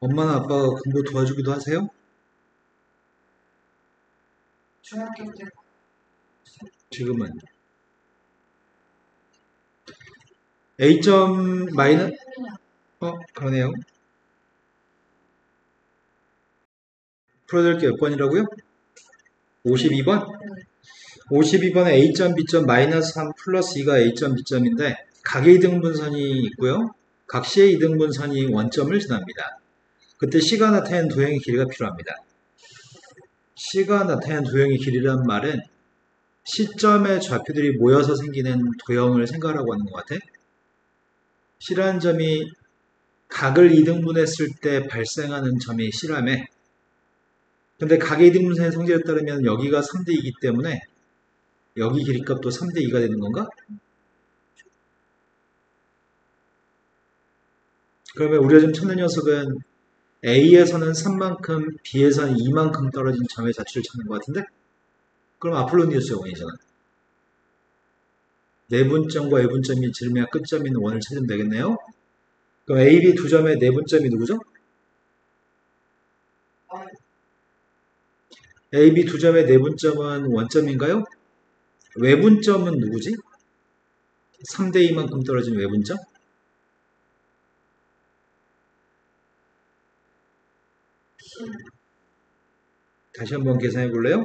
엄마나 아빠가 공부 도와주기도 하세요? 중학교 때 지금은 A점 마이너 그러네요. 풀어줄 게 몇 번이라고요? 52번? 52번에 A점 B점 마이너스 3 플러스 2가 A점 B점인데 각의 이등분선이 있고요. 각 C의 이등분선이 원점을 지납니다. 그때 C가 나타낸 도형의 길이가 필요합니다. C가 나타낸 도형의 길이란 말은 C점의 좌표들이 모여서 생기는 도형을 생각하라고 하는 것 같아. C라는 점이 각을 이등분했을 때 발생하는 점이 C라며. 근데 각의 이등분선의 성질에 따르면 여기가 3대2이기 때문에 여기 길이값도 3대2가 되는 건가? 그러면 우리가 지금 찾는 녀석은 A에서는 3만큼, B에서는 2만큼 떨어진 점의 자취를 찾는 것 같은데? 그럼 아폴로니우스 원이잖아. 내분점과 외분점이 지름이야 끝점인 원을 찾으면 되겠네요. 그럼 A, B 두 점의 내분점이 누구죠? A, B 두 점의 내분점은 원점인가요? 외분점은 누구지? 3대2만큼 떨어진 외분점? 다시 한번 계산해 볼래요?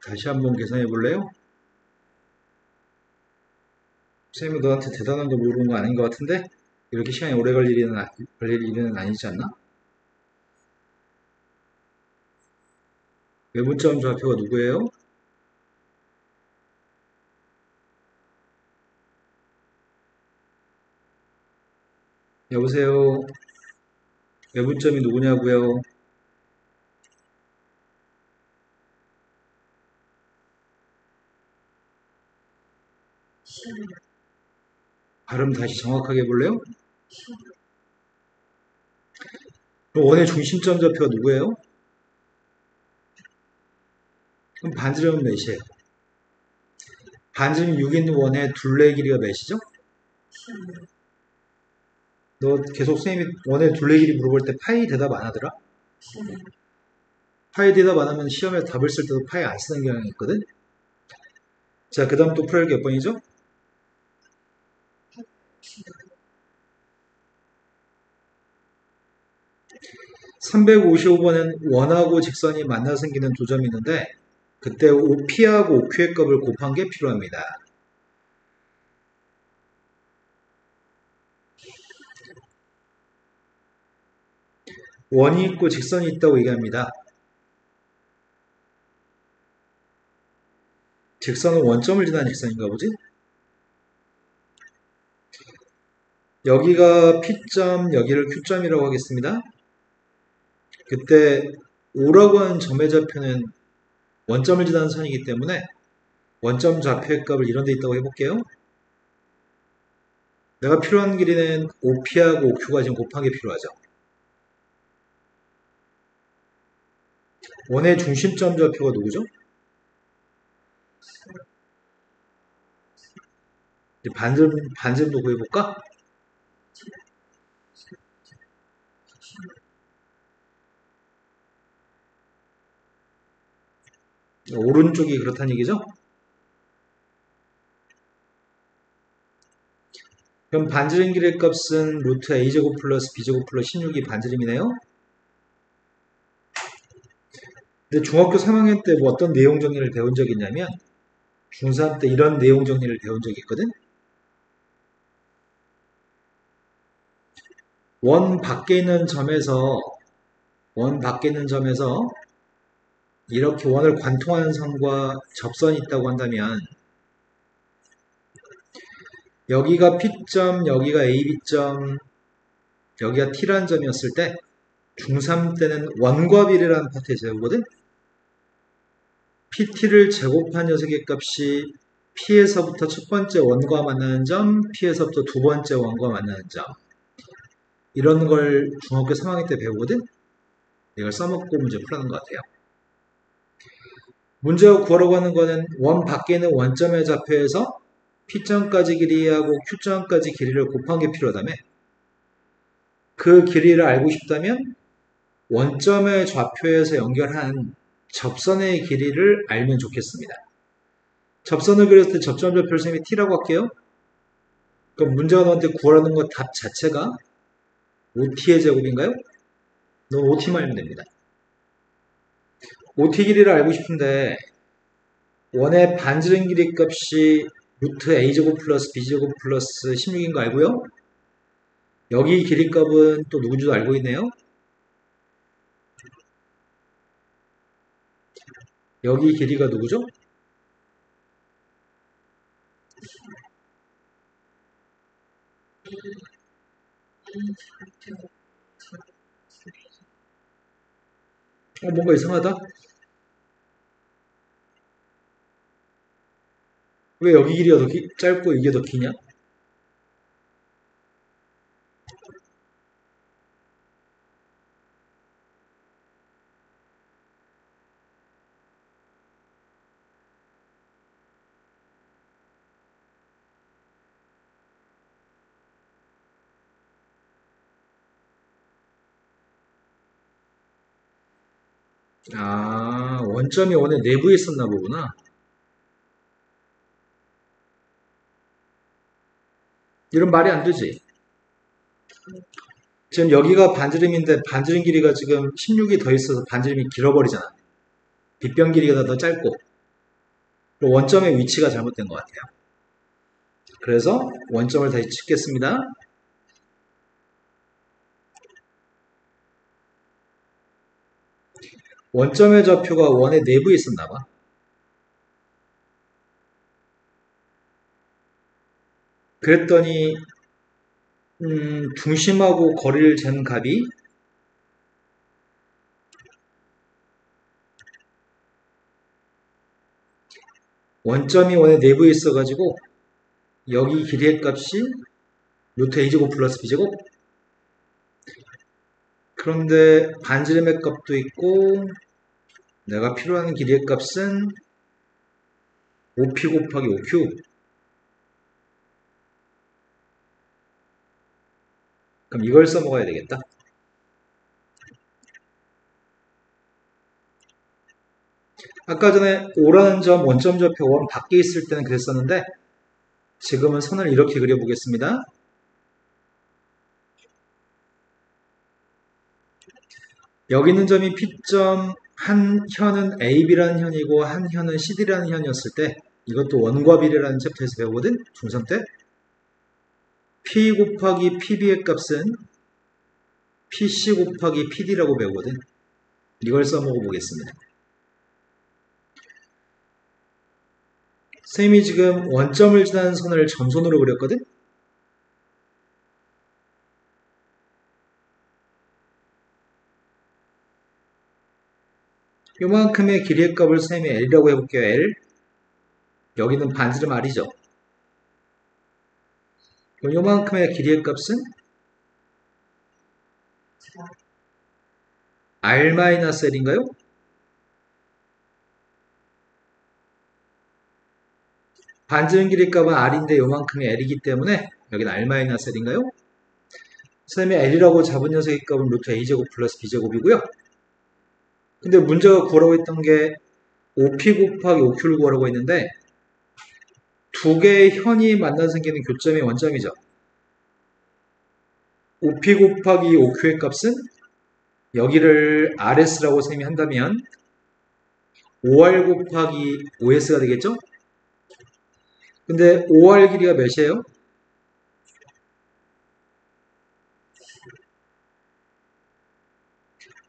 다시 한번 계산해 볼래요? 쌤이 너한테 대단한 거 물어본 거 아닌 것 같은데? 이렇게 시간이 오래 걸릴 일은 아니지 않나? 외분점 좌표가 누구예요? 여보세요? 외분점이 누구냐고요? 발음 다시 정확하게 해볼래요? 그럼 원의 중심점 좌표가 누구예요? 그럼 반지름은 몇이에요? 반지름 6인 원의 둘레 길이가 몇이죠? 너 계속 선생님이 원의 둘레 길이 물어볼 때 파이 대답 안 하더라? 파이 대답 안 하면 시험에 답을 쓸 때도 파이 안 쓰는 경향이 있거든? 자, 그 다음 또 풀 게 몇 번이죠? 355번은 원하고 직선이 만나 생기는 두 점이 있는데 그때 OP하고 OQ의 값을 곱한 게 필요합니다. 원이 있고 직선이 있다고 얘기합니다. 직선은 원점을 지나는 직선인가 보지? 여기가 P점, 여기를 Q점이라고 하겠습니다. 그때 O라고 하는 점의 좌표는 원점을 지나는 선이기 때문에 원점 좌표의 값을 이런 데 있다고 해볼게요. 내가 필요한 길이는 OP하고 OQ가 지금 곱한 게 필요하죠. 원의 중심점 좌표가 누구죠? 이제 반지름도 구해볼까? 오른쪽이 그렇다는 얘기죠? 그럼 반지름 길이의 값은 루트 a제곱 플러스 b제곱 플러스 16이 반지름이네요? 근데 중학교 3학년 때 뭐 어떤 내용 정리를 배운 적이 있냐면 중3 때 이런 내용 정리를 배운 적이 있거든? 원 밖에 있는 점에서 이렇게 원을 관통하는 선과 접선이 있다고 한다면 여기가 P점, 여기가 AB점, 여기가 T라는 점이었을 때 중3 때는 원과 비례라는 파트에 배우거든? PT를 제곱한 녀석의 값이 P에서부터 첫 번째 원과 만나는 점, P에서부터 두 번째 원과 만나는 점. 이런 걸 중학교 3학년 때 배우거든? 이걸 써먹고 문제 풀어는 것 같아요. 문제を구하라고 하는 거는 원 밖에 있는 원점의 좌표에서 P점까지 길이하고 Q점까지 길이를 곱한 게 필요하다며. 그 길이를 알고 싶다면 원점의 좌표에서 연결한 접선의 길이를 알면 좋겠습니다. 접선을 그렸을 때 접점 좌표를 쌤이 T라고 할게요. 그럼 문제가 너한테 구하라는 것 답 자체가 OT의 제곱인가요? 넌 OT만 알면 됩니다. OT 길이를 알고 싶은데 원의 반지름 길이 값이 루트 A제곱 플러스 B제곱 플러스 16인 거 알고요? 여기 길이 값은 또 누군지도 알고 있네요. 여기 길이가 누구죠? 뭔가 이상하다. 왜 여기 길이가 더 짧고 이게 더 기냐? 아, 원점이 원의 내부에 있었나 보구나. 이런 말이 안 되지. 지금 여기가 반지름인데 반지름 길이가 지금 16이 더 있어서 반지름이 길어버리잖아. 빗변 길이가 더 짧고. 원점의 위치가 잘못된 것 같아요. 그래서 원점을 다시 찍겠습니다. 원점의 좌표가 원의 내부에 있었나봐. 그랬더니 중심하고 거리를 재는 값이 원점이 원의 내부에 있어가지고 여기 길이의 값이 루트 A제곱 플러스 B제곱. 그런데 반지름의 값도 있고 내가 필요한 길이의 값은 OP 곱하기 OQ. 그럼 이걸 써먹어야 되겠다. 아까 전에 O라는 점 원점 좌표 원 밖에 있을 때는 그랬었는데 지금은 선을 이렇게 그려보겠습니다. 여기 있는 점이 P점, 한 현은 AB라는 현이고 한 현은 CD라는 현이었을 때 이것도 원과 비례라는 챕터에서 배우거든? 중3 때. P 곱하기 PB의 값은 PC 곱하기 PD라고 배우거든. 이걸 써먹어 보겠습니다. 쌤이 지금 원점을 지나는 선을 점선으로 그렸거든? 요만큼의 길이의 값을 쌤이 L이라고 해볼게요. L. 여기는 반지름 R이죠. 그럼 요만큼의 길이의 값은 R-L인가요? 반지름 길이 값은 R인데 요만큼이 L이기 때문에 여기는 R-L인가요? 쌤이 L이라고 잡은 녀석의 값은 루트 A제곱 플러스 B제곱이고요. 근데 문제가 구하라고 했던 게 OP 곱하기 OQ를 구하라고 했는데 두 개의 현이 만나서 생기는 교점이 원점이죠. OP 곱하기 OQ의 값은 여기를 RS라고 셈이 한다면 OR 곱하기 OS가 되겠죠? 근데 OR 길이가 몇이에요?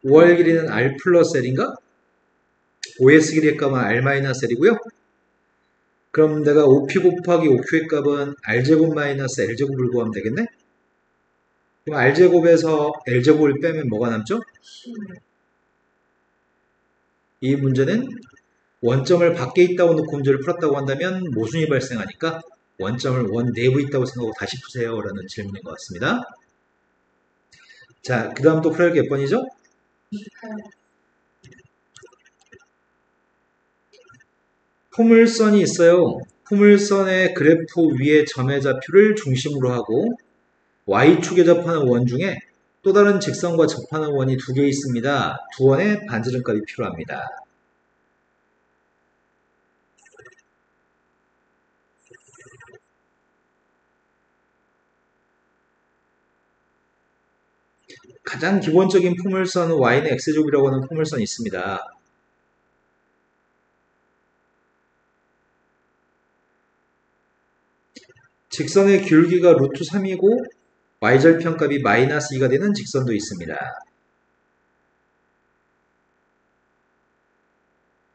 OR 길이는 R 플러스 L인가? OS 길이의 값은 R 마이너스 L이고요. 그럼 내가 OP 곱하기 OQ의 값은 R제곱 마이너스 L제곱을 구하면 되겠네? 그럼 R제곱에서 L제곱을 빼면 뭐가 남죠? 이 문제는 원점을 밖에 있다고 놓고 문제를 풀었다고 한다면 모순이 발생하니까 원점을 원 내부에 있다고 생각하고 다시 푸세요 라는 질문인 것 같습니다. 자, 그 다음 또 풀어야 할 게 몇 번이죠? 28. 포물선이 있어요. 포물선의 그래프 위의 점의 좌표를 중심으로 하고 Y축에 접하는 원 중에 또 다른 직선과 접하는 원이 두 개 있습니다. 두 원의 반지름값이 필요합니다. 가장 기본적인 포물선은 Y는 X제곱이라고 하는 포물선이 있습니다. 직선의 기울기가 루트 3이고 Y절편값이 마이너스 2가 되는 직선도 있습니다.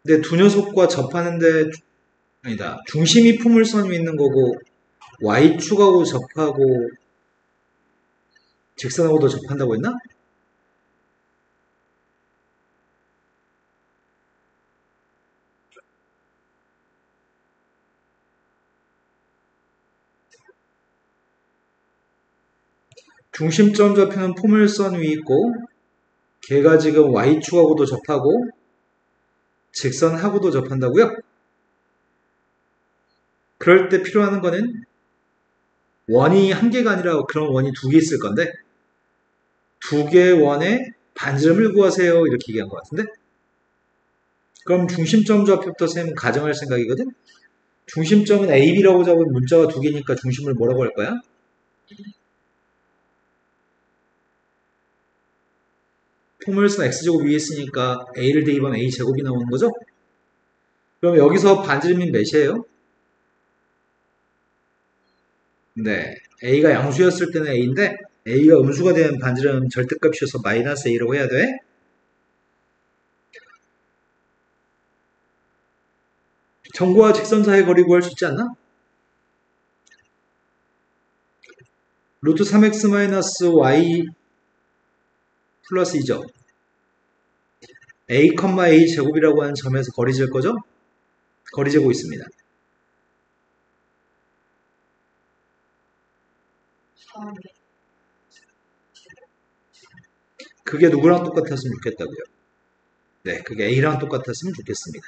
근데 두 녀석과 접하는데 아니다. 중심이 포물선 위에 있는 거고 Y축하고 접하고 직선하고도 접한다고 했나? 중심점 좌표는 포물선 위에 있고 걔가 지금 Y축하고도 접하고 직선하고도 접한다고요? 그럴 때 필요한 거는 원이 한 개가 아니라 그런 원이 두 개 있을 건데 두 개의 원의 반지름을 구하세요 이렇게 얘기한 것 같은데 그럼 중심점 좌표부터 쌤은 가정할 생각이거든? 중심점은 A, B라고 잡은 문자가 두 개니까 중심을 뭐라고 할 거야? 포물선 X제곱 위에 있으니까 A를 대입하면 A제곱이 나오는 거죠? 그럼 여기서 반지름이 몇이에요? 네, A가 양수였을 때는 A인데 A가 음수가 되면 반지름 절대값이어서 마이너스 A라고 해야 돼? 점과 직선 사이의 거리 구할 수 있지 않나? 루트 3x 마이너스 y 플러스 2죠. A, A 제곱이라고 하는 점에서 거리 잴 거죠? 거리 재고 있습니다. 4. 그게 누구랑 똑같았으면 좋겠다고요? 네, 그게 A랑 똑같았으면 좋겠습니다.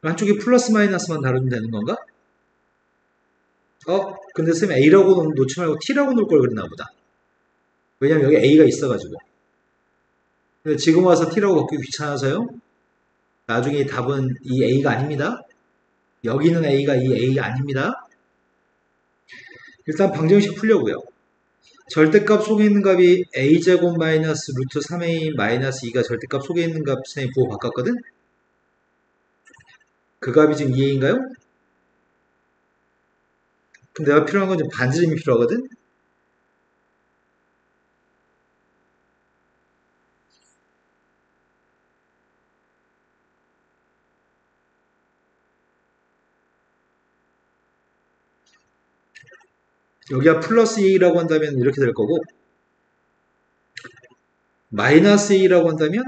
한쪽이 플러스 마이너스만 다루면 되는 건가? 근데 쌤 A라고 놓지 말고 T라고 놓을 걸 그랬나 보다. 왜냐면 여기 A가 있어가지고. 근데 지금 와서 T라고 바꾸기 귀찮아서요. 나중에 답은 이 A가 아닙니다. 여기는 A가 이 A가 아닙니다. 일단 방정식 풀려고요. 절대값 속에 있는 값이 A제곱 마이너스 루트 3A 마이너스 2가 절대값 속에 있는 값에 부호 바꿨거든? 그 값이 지금 2A인가요? 그럼 내가 필요한 건 지금 반지름이 필요하거든? 여기가 플러스 2A라고 한다면 이렇게 될 거고 마이너스 2A라고 한다면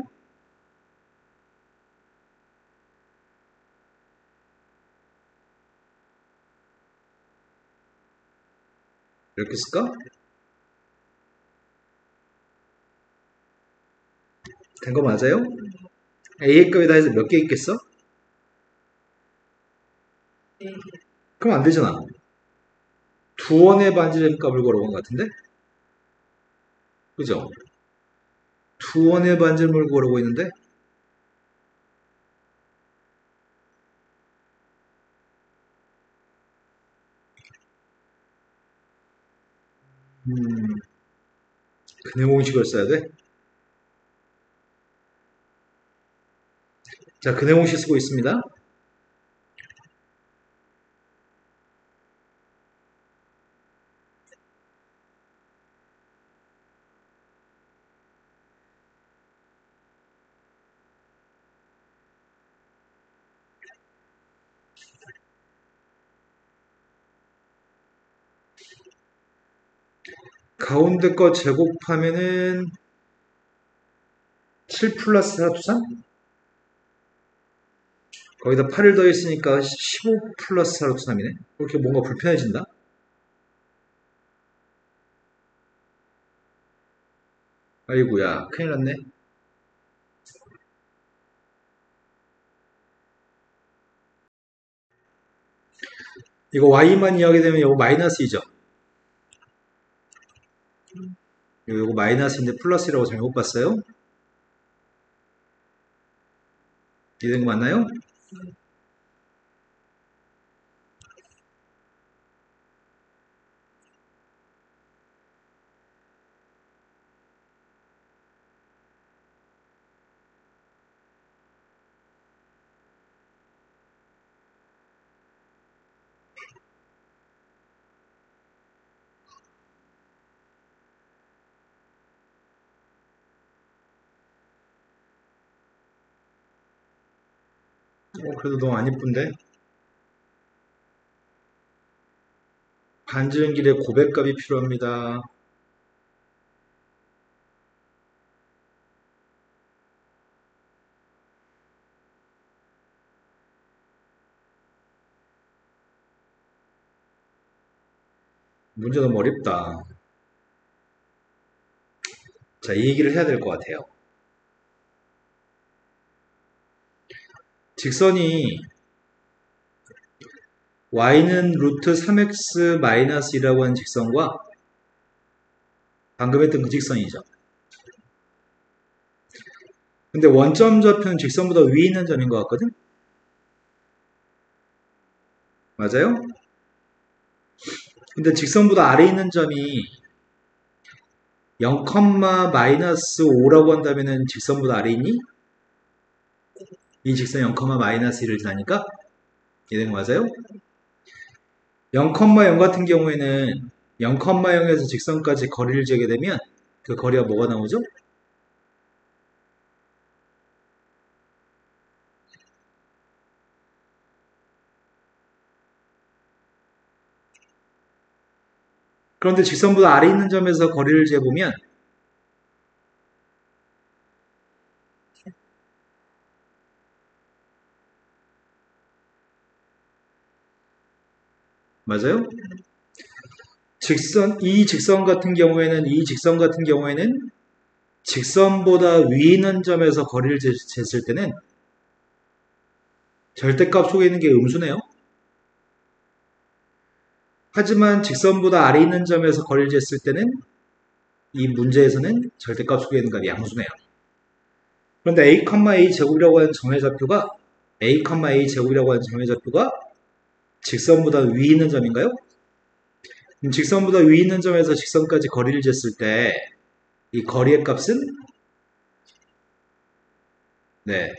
이렇게 쓸까? 된 거 맞아요? A의 값이 다 해서 몇 개 있겠어? 네. 그럼 안 되잖아. 두 원의 반지름 값을 걸어본 것 같은데? 그죠? 두 원의 반지름을 걸어보고 있는데 근해 공식을 써야 돼? 자, 근해 공식 쓰고 있습니다. 가운데 거 제곱하면은 7 플러스 4 투 3? 거기다 8을 더했으니까 15 플러스 4루트 3이네. 그렇게 뭔가 불편해진다? 아이고야, 큰일 났네. 이거 y만 이하게 되면 이거 마이너스이죠. 이거 마이너스인데 플러스라고 잘못 봤어요? 이된 거 맞나요? 그래도 너무 안 이쁜데? 반지름 길에 고백값이 필요합니다. 문제 너무 어렵다. 자, 이 얘기를 해야 될 것 같아요. 직선이 y는 루트 3x 마이너스 2라고 하는 직선과 방금 했던 그 직선이죠. 근데 원점 좌표는 직선보다 위에 있는 점인 것 같거든? 맞아요? 근데 직선보다 아래에 있는 점이 0, 마이너스 5라고 한다면은 직선보다 아래에 있니? 이 직선 0, 마이너스 1을 지나니까? 이해된 거 맞아요? 0, 0 같은 경우에는 0, 0에서 직선까지 거리를 재게 되면 그 거리가 뭐가 나오죠? 그런데 직선보다 아래 있는 점에서 거리를 재보면 맞아요? 이 직선 같은 경우에는 직선보다 위에 있는 점에서 거리를 쟀을 때는 절대값 속에 있는 게 음수네요. 하지만 직선보다 아래 있는 점에서 거리를 쟀을 때는 이 문제에서는 절대값 속에 있는 값이 양수네요. 그런데 a, 제곱이라고 하는 정의좌표가 직선보다 위에 있는 점인가요? 직선보다 위에 있는 점에서 직선까지 거리를 쟀을 때 이 거리의 값은 네,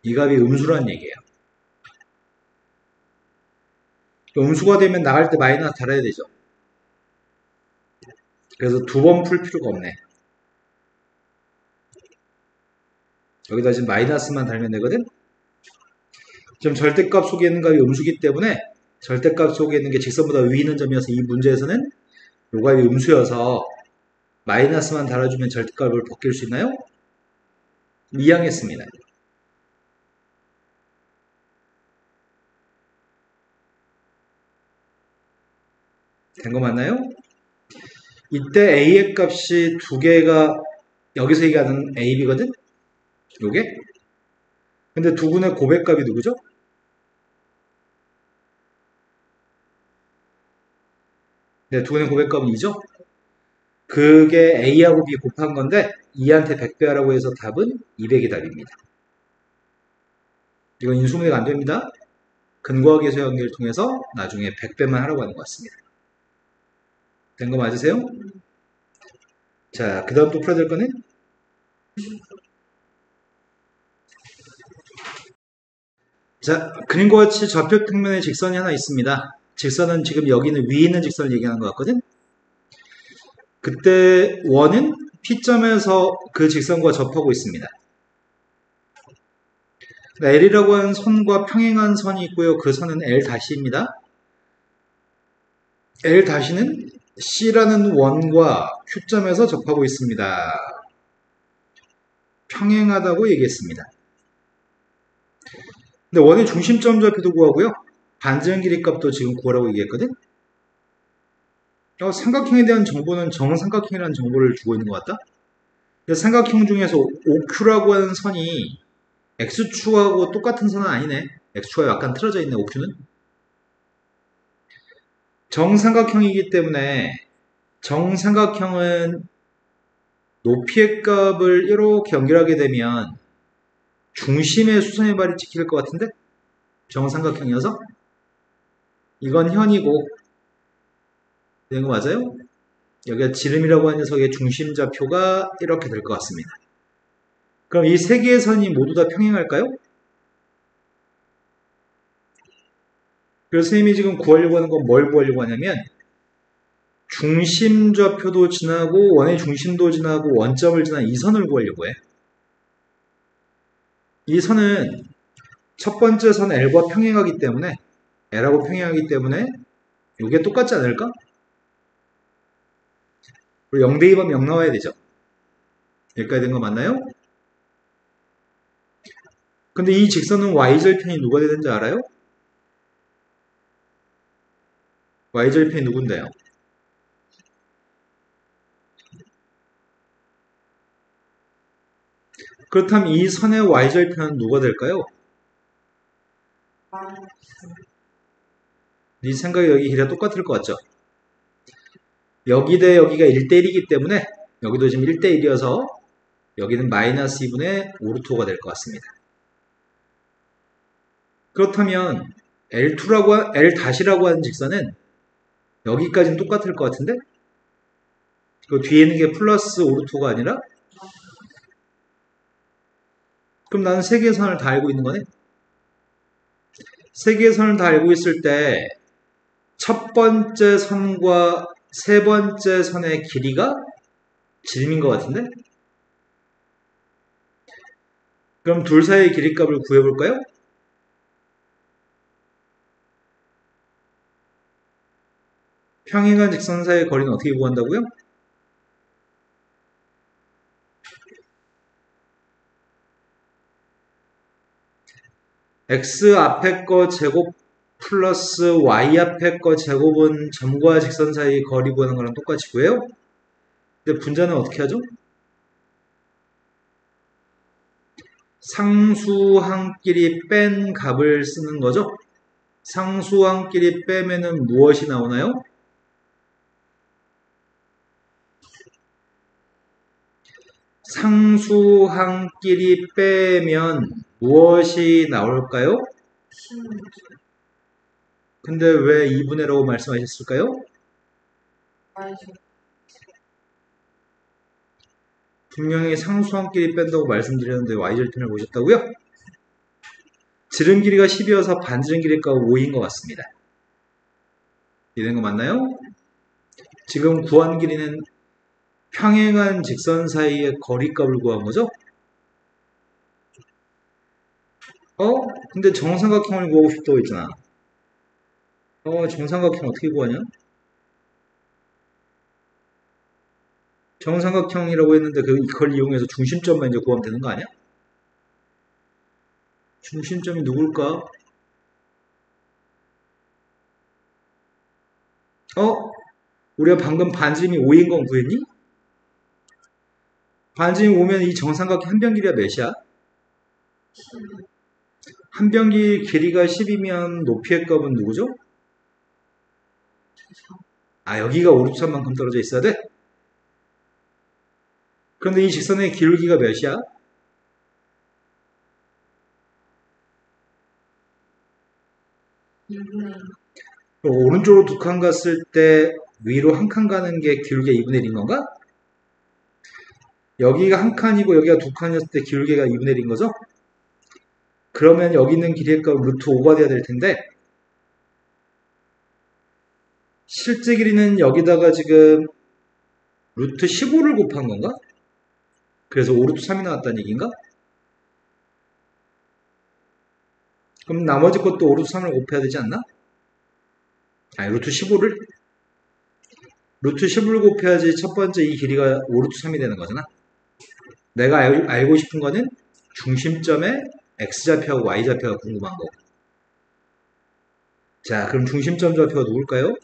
이 값이 음수라는 얘기예요. 음수가 되면 나갈 때 마이너스 달아야 되죠. 그래서 두 번 풀 필요가 없네. 여기다 지금 마이너스만 달면 되거든? 지금 절대값 속에 있는 값이 음수기 때문에 절대값 속에 있는 게 직선보다 위에 있는 점이어서 이 문제에서는 요 값이 음수여서 마이너스만 달아주면 절대값을 벗길 수 있나요? 이항했습니다. 된 거 맞나요? 이때 a의 값이 두 개가 여기서 얘기하는 a, b거든? 요게? 근데 두 군의 고백값이 누구죠? 네, 두 군의 고백값은 2죠? 그게 a하고 b 곱한 건데 2한테 100배 하라고 해서 답은 200이 답입니다. 이건 인수분해가 안 됩니다. 근거와 계수 연계를 통해서 나중에 100배만 하라고 하는 것 같습니다. 된 거 맞으세요? 자, 그 다음 또 풀어야 될 거는? 자, 그림과 같이 좌표 평면에 직선이 하나 있습니다. 직선은 지금 여기는 위에 있는 직선을 얘기하는 것 같거든? 그때 원은 P점에서 그 직선과 접하고 있습니다. L이라고 하는 선과 평행한 선이 있고요. 그 선은 L-입니다. L-는 C라는 원과 Q점에서 접하고 있습니다. 평행하다고 얘기했습니다. 근데 원의 중심점 좌표도 구하고요. 반지름 길이 값도 지금 구하라고 얘기했거든. 삼각형에 대한 정보는 정삼각형이라는 정보를 주고 있는 것 같다. 삼각형 중에서 OQ라고 하는 선이 X축하고 똑같은 선은 아니네. X축가 약간 틀어져 있네, OQ는. 정삼각형이기 때문에 정삼각형은 높이의 값을 이렇게 연결하게 되면 중심의 수선의 발이 찍힐 것 같은데? 정삼각형이어서? 이건 현이고, 되는 거 맞아요? 여기가 지름이라고 하는 녀석의 중심 좌표가 이렇게 될 것 같습니다. 그럼 이 세 개의 선이 모두 다 평행할까요? 그래서 선생님이 지금 구하려고 하는 건 뭘 구하려고 하냐면 중심 좌표도 지나고 원의 중심도 지나고 원점을 지난 이 선을 구하려고 해. 이 선은 첫 번째 선 L과 평행하기 때문에 L하고 평행하기 때문에 이게 똑같지 않을까? 그리고 0대 2번 0 나와야 되죠. 여기까지 된 거 맞나요? 근데 이 직선은 Y절편이 누가 되는지 알아요? Y절편이 누군데요? 그렇다면 이 선의 Y절편은 누가 될까요? 네 생각이 여기 길이가 똑같을 것 같죠? 여기 대 여기가 1대1이기 때문에 여기도 지금 1대1이어서 여기는 마이너스 2분의 5루트 5가 될 것 같습니다. 그렇다면 L''라고 하는 직선은 여기까지는 똑같을 것 같은데? 그 뒤에 있는 게 플러스 5루트 5가 아니라? 그럼 나는 세 개의 선을 다 알고 있는 거네? 세 개의 선을 다 알고 있을 때 첫 번째 선과 세 번째 선의 길이가 지름인 것 같은데? 그럼 둘 사이의 길이값을 구해볼까요? 평행한 직선 사이의 거리는 어떻게 구한다고요? x 앞에 거 제곱 플러스 y 앞에 거 제곱은 점과 직선 사이의 거리 구하는 거랑 똑같이 구해요? 근데 분자는 어떻게 하죠? 상수항끼리 뺀 값을 쓰는 거죠? 상수항끼리 빼면은 무엇이 나오나요? 상수항끼리 빼면 무엇이 나올까요? 근데 왜 2분의 라고 말씀하셨을까요? 분명히 상수항끼리 뺀다고 말씀드렸는데 y절편을 보셨다고요? 지름 길이가 10이어서 반지름 길이가 5인 것 같습니다. 이해된 거 맞나요? 지금 구한 길이는 평행한 직선 사이의 거리값을 구한 거죠? 근데 정삼각형을 구하고 싶다고 했잖아. 정삼각형 어떻게 구하냐? 정삼각형이라고 했는데 그걸 이용해서 중심점만 이제 구하면 되는 거 아니야? 중심점이 누굴까? 우리가 방금 반지름이 5인 건 구했니? 반지름이 5면 이 정삼각형 한 변 길이가 몇이야? 한 변 길이가 10이면 높이의 값은 누구죠? 여기가 5루트3만큼 떨어져 있어야 돼? 그런데 이 직선의 기울기가 몇이야? 오른쪽으로 두 칸 갔을 때 위로 한 칸 가는 게 기울기가 2분의 1인 건가? 여기가 한 칸이고 여기가 두 칸이었을 때 기울기가 2분의 1인 거죠? 그러면 여기 있는 길이의 값은 루트 5가 돼야 될 텐데 실제 길이는 여기다가 지금 루트 15를 곱한 건가? 그래서 5루트 3이 나왔다는 얘기인가? 그럼 나머지 것도 5루트 3을 곱해야 되지 않나? 루트 15를? 루트 15를 곱해야지 첫 번째 이 길이가 5루트 3이 되는 거잖아. 내가 알고 싶은 거는 중심점의 x좌표하고 y좌표가 궁금한 거고. 자, 그럼 중심점 좌표가 누굴까요?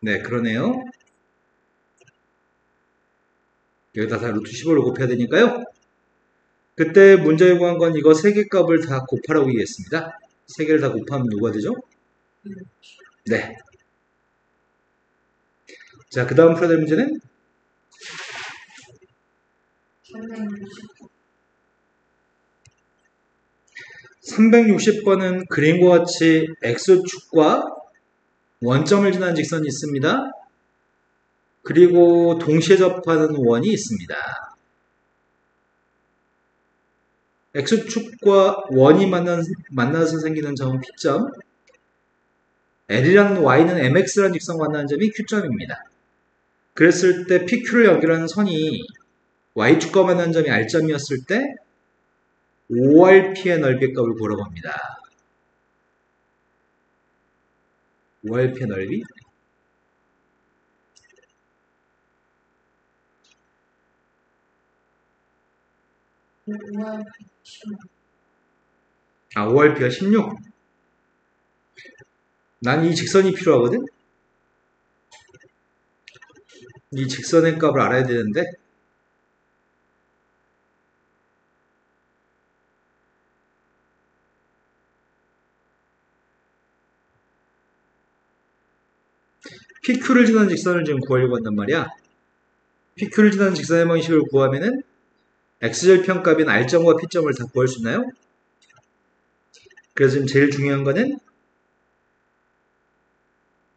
네, 그러네요. 여기다 다 루트 15를 곱해야 되니까요. 그때 문제에 구한 건 이거 세 개 값을 다 곱하라고 얘기했습니다. 세 개를 다 곱하면 누가 되죠? 네. 자, 그 다음 풀어야 될 문제는 360번은 그림과 같이 x축과 원점을 지나는 직선이 있습니다. 그리고 동시에 접하는 원이 있습니다. x축과 원이 만나서 생기는 점은 P점, L이라는 Y는 MX라는 직선과 만나는 점이 Q점입니다. 그랬을 때 PQ를 연결하는 선이 Y축과 만나는 점이 R점이었을 때 ORP의 넓이 값을 구하라고 합니다. ORP의 넓이? ORP가 16. 난 이 직선이 필요하거든? 이 직선의 값을 알아야 되는데 PQ를 지나는 직선을 지금 구하려고 한단 말이야. PQ를 지나는 직선의 방식을 구하면은 X절편값인 R점과 P점을 다 구할 수 있나요? 그래서 지금 제일 중요한 거는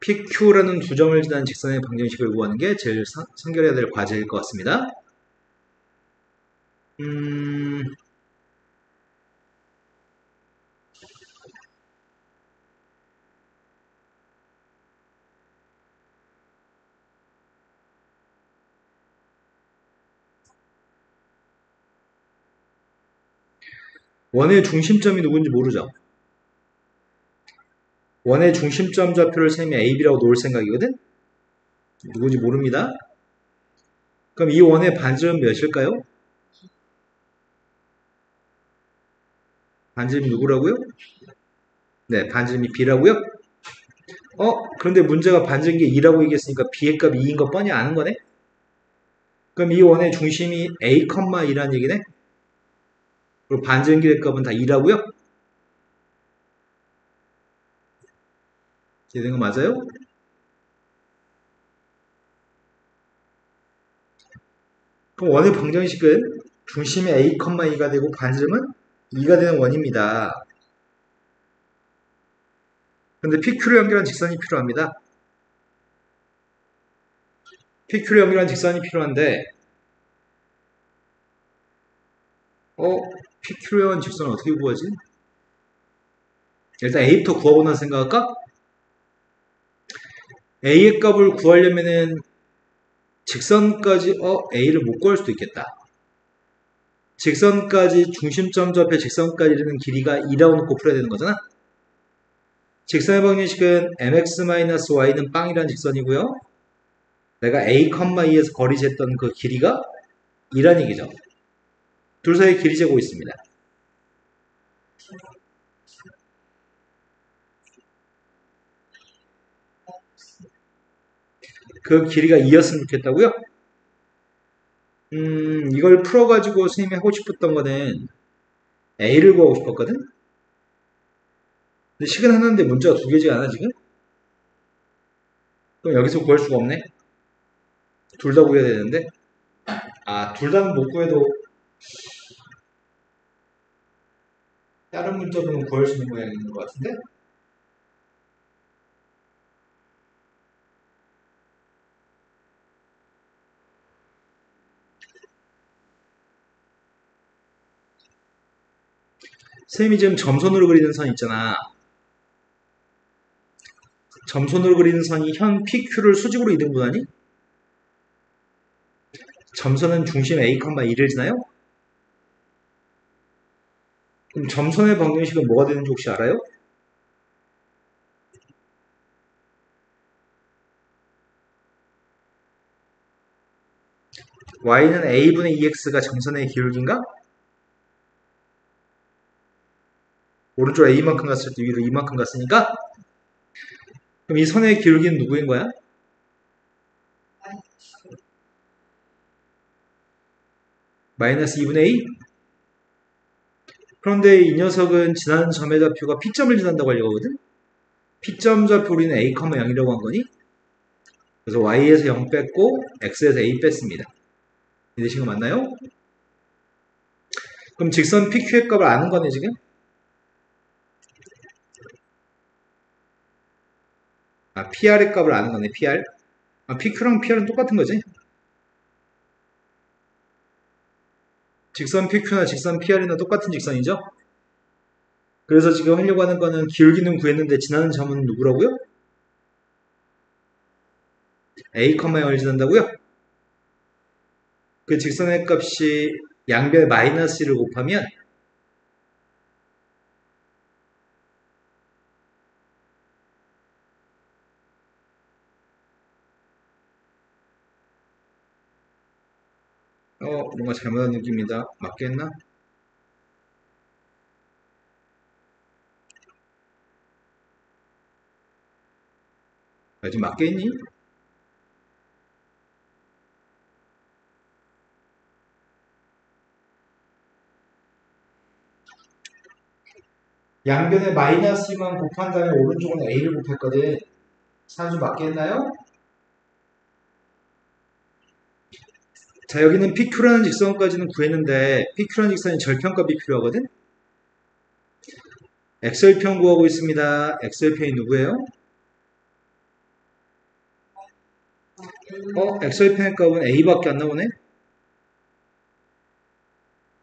PQ라는 두 점을 지나는 직선의 방정식을 구하는 게 제일 선결해야 될 과제일 것 같습니다. 원의 중심점이 누군지 모르죠? 원의 중심점 좌표를 세면 AB라고 놓을 생각이거든? 누군지 모릅니다. 그럼 이 원의 반지름은 몇일까요? 반지름이 누구라고요? 네, 반지름이 B라고요? 그런데 문제가 반지름이 2라고 얘기했으니까 B의 값이 2인 거 뻔히 아는 거네? 그럼 이 원의 중심이 A, 2라는 얘기네? 그리고 반지름길의 값은 다 2라고요? 이해된 거 맞아요? 그럼 원의 방정식은 중심이 A, 2가 되고 반지름은 2가 되는 원입니다. 근데 PQ를 연결한 직선이 필요합니다. PQ를 연결한 직선이 필요한데 PQ를 연결한 직선은 어떻게 구하지? 일단 A부터 구하고 나서 생각할까? A의 값을 구하려면은 직선까지 A를 못 구할 수도 있겠다. 직선까지 중심점 좌표 직선까지 이르는 길이가 2라고 놓고 풀어야 되는 거잖아. 직선의 방정식은 mx-y는 빵이라는 직선이고요. 내가 a, 2에서 거리 쟀던 그 길이가 2란 얘기죠. 둘 사이에 길이 재고 있습니다. 그 길이가 2였으면 좋겠다고요? 이걸 풀어가지고 선생님이 하고 싶었던 거는 a를 구하고 싶었거든? 근데 식은 하나인데 문자가 두 개지 않아 지금? 그럼 여기서 구할 수가 없네? 둘 다 구해야 되는데? 둘 다는 못 구해도 다른 문자로는 구할 수 있는 모양이 있는 것 같은데? 선생님이 지금 점선으로 그리는 선 있잖아. 점선으로 그리는 선이 현 PQ를 수직으로 이등분하니? 점선은 중심 A, 2를 지나요? 그럼 점선의 방정식은 뭐가 되는지 혹시 알아요? y는 a분의 2x가 점선의 기울기인가? 오른쪽 a만큼 갔을 때 위로 2만큼 갔으니까 그럼 이 선의 기울기는 누구인 거야? 마이너스 2분의 a? 그런데 이 녀석은 지나는 점의 좌표가 P점을 지난다고 하려고 하거든? P점 좌표 우리는 a, 0이라고 한 거니? 그래서 y에서 0 뺐고 x에서 a 뺐습니다. 이해되신 거 맞나요? 그럼 직선 PQ의 값을 아는 거네 지금? 아, PR의 값을 아는 거네, PR. 아, PQ랑 PR은 똑같은 거지? 직선 PQ나 직선 PR이나 똑같은 직선이죠? 그래서 지금 하려고 하는 거는 기울기는 구했는데 지나는 점은 누구라고요? A, 0을 지난다고요? 그 직선의 값이 양변에 마이너스 1을 곱하면 뭔가 잘못한 느낌이다. 맞겠나? 지금 맞겠니? 양변에 마이너스 2만 곱한 다음에 오른쪽은 A를 곱했거든. 사주 맞겠나요? 자, 여기는 PQ라는 직선까지는 구했는데 PQ라는 직선이 절편값이 필요하거든? X절편 구하고 있습니다. X절편이 누구예요? X절편의 값은 A밖에 안 나오네?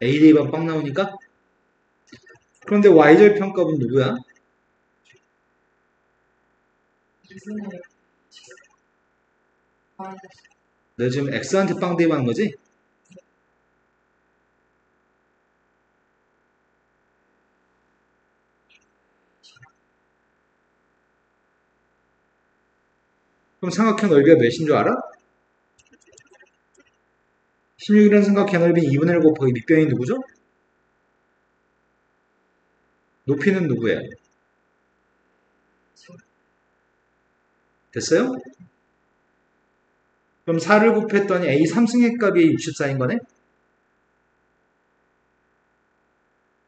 A 대입한 빵 나오니까? 그런데 Y절편 값은 누구야? 너 지금 X한테 빵 대입하는 거지? 그럼 삼각형 넓이가 몇인 줄 알아? 16이라는 삼각형 넓이는 2분의 1 곱하기 밑변이 누구죠? 높이는 누구예요? 됐어요? 그럼 4를 곱했더니 A 3승의 값이 64인 거네?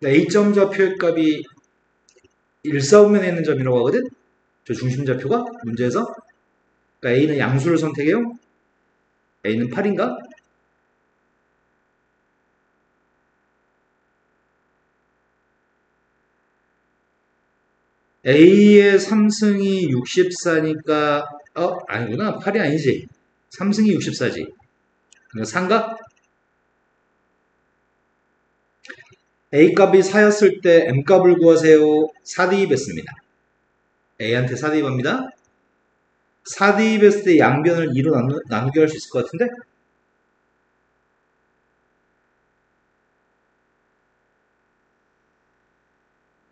A점 좌표의 값이 1,4분면에 있는 점이라고 하거든? 저 중심 좌표가 문제에서. 그러니까 A는 양수를 선택해요. A는 8인가? A의 3승이 64니까 아니구나. 8이 아니지. 3승이 64지. 그러니까 3가? A 값이 4였을 때 M 값을 구하세요. 4 대입했습니다. A한테 4 대입합니다. 4 대입했을 때 양변을 2로 나누게 할 수 있을 것 같은데?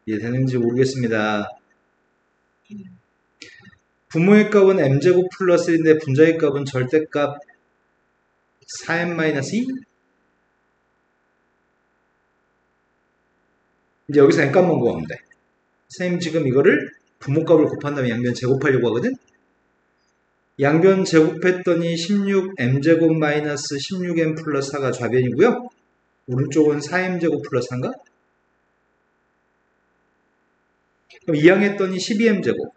이해되는지 모르겠습니다. 부모의 값은 m제곱 플러스 1인데 분자의 값은 절대값 4m-2? 이제 여기서 n값만 구하면 돼. 선생님 지금 이거를 부모값을 곱한 다음에 양변 제곱하려고 하거든? 양변 제곱했더니 16 m제곱 마이너스 16m 플러스 4가 좌변이고요. 오른쪽은 4m제곱 플러스 4인가? 그럼 이항했더니 12m제곱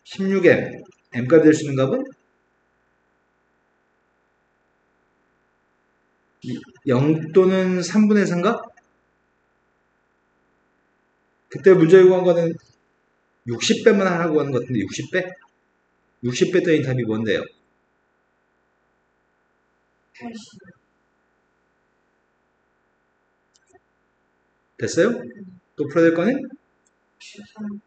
16m m값이 될 수 있는 값은 0 또는 3분의 3가? 그때 문제 구한 거는 60배만 하라고 하는 것 같은데 60배? 60배 더인 답이 뭔데요? 80. 됐어요? 또 풀어야 될 거는? 13.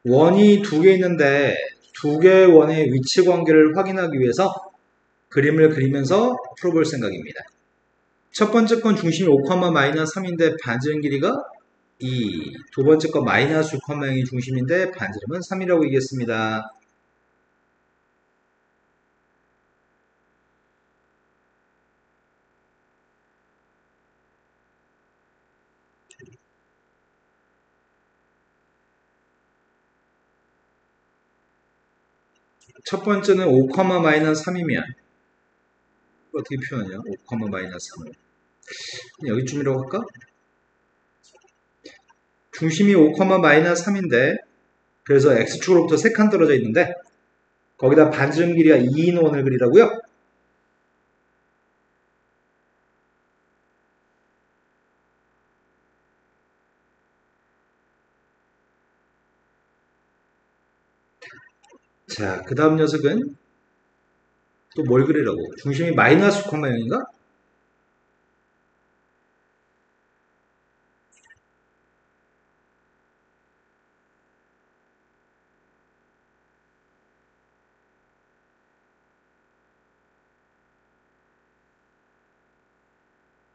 원이 두 개 있는데 두 개의 원의 위치 관계를 확인하기 위해서 그림을 그리면서 풀어볼 생각입니다. 첫 번째 건 중심이 5,-3인데 반지름 길이가 2. 두 번째 건 마이너스 6,0이 중심인데 반지름은 3이라고 얘기했습니다. 첫 번째는 5,-3이면 어떻게 표현하냐? 5,-3을 여기쯤이라고 할까? 중심이 5,-3인데 그래서 x축으로부터 3칸 떨어져 있는데 거기다 반지름 길이가 2인 원을 그리라고요? 자, 그 다음 녀석은 또 뭘 그리라고? 중심이 마이너스 6,0인가?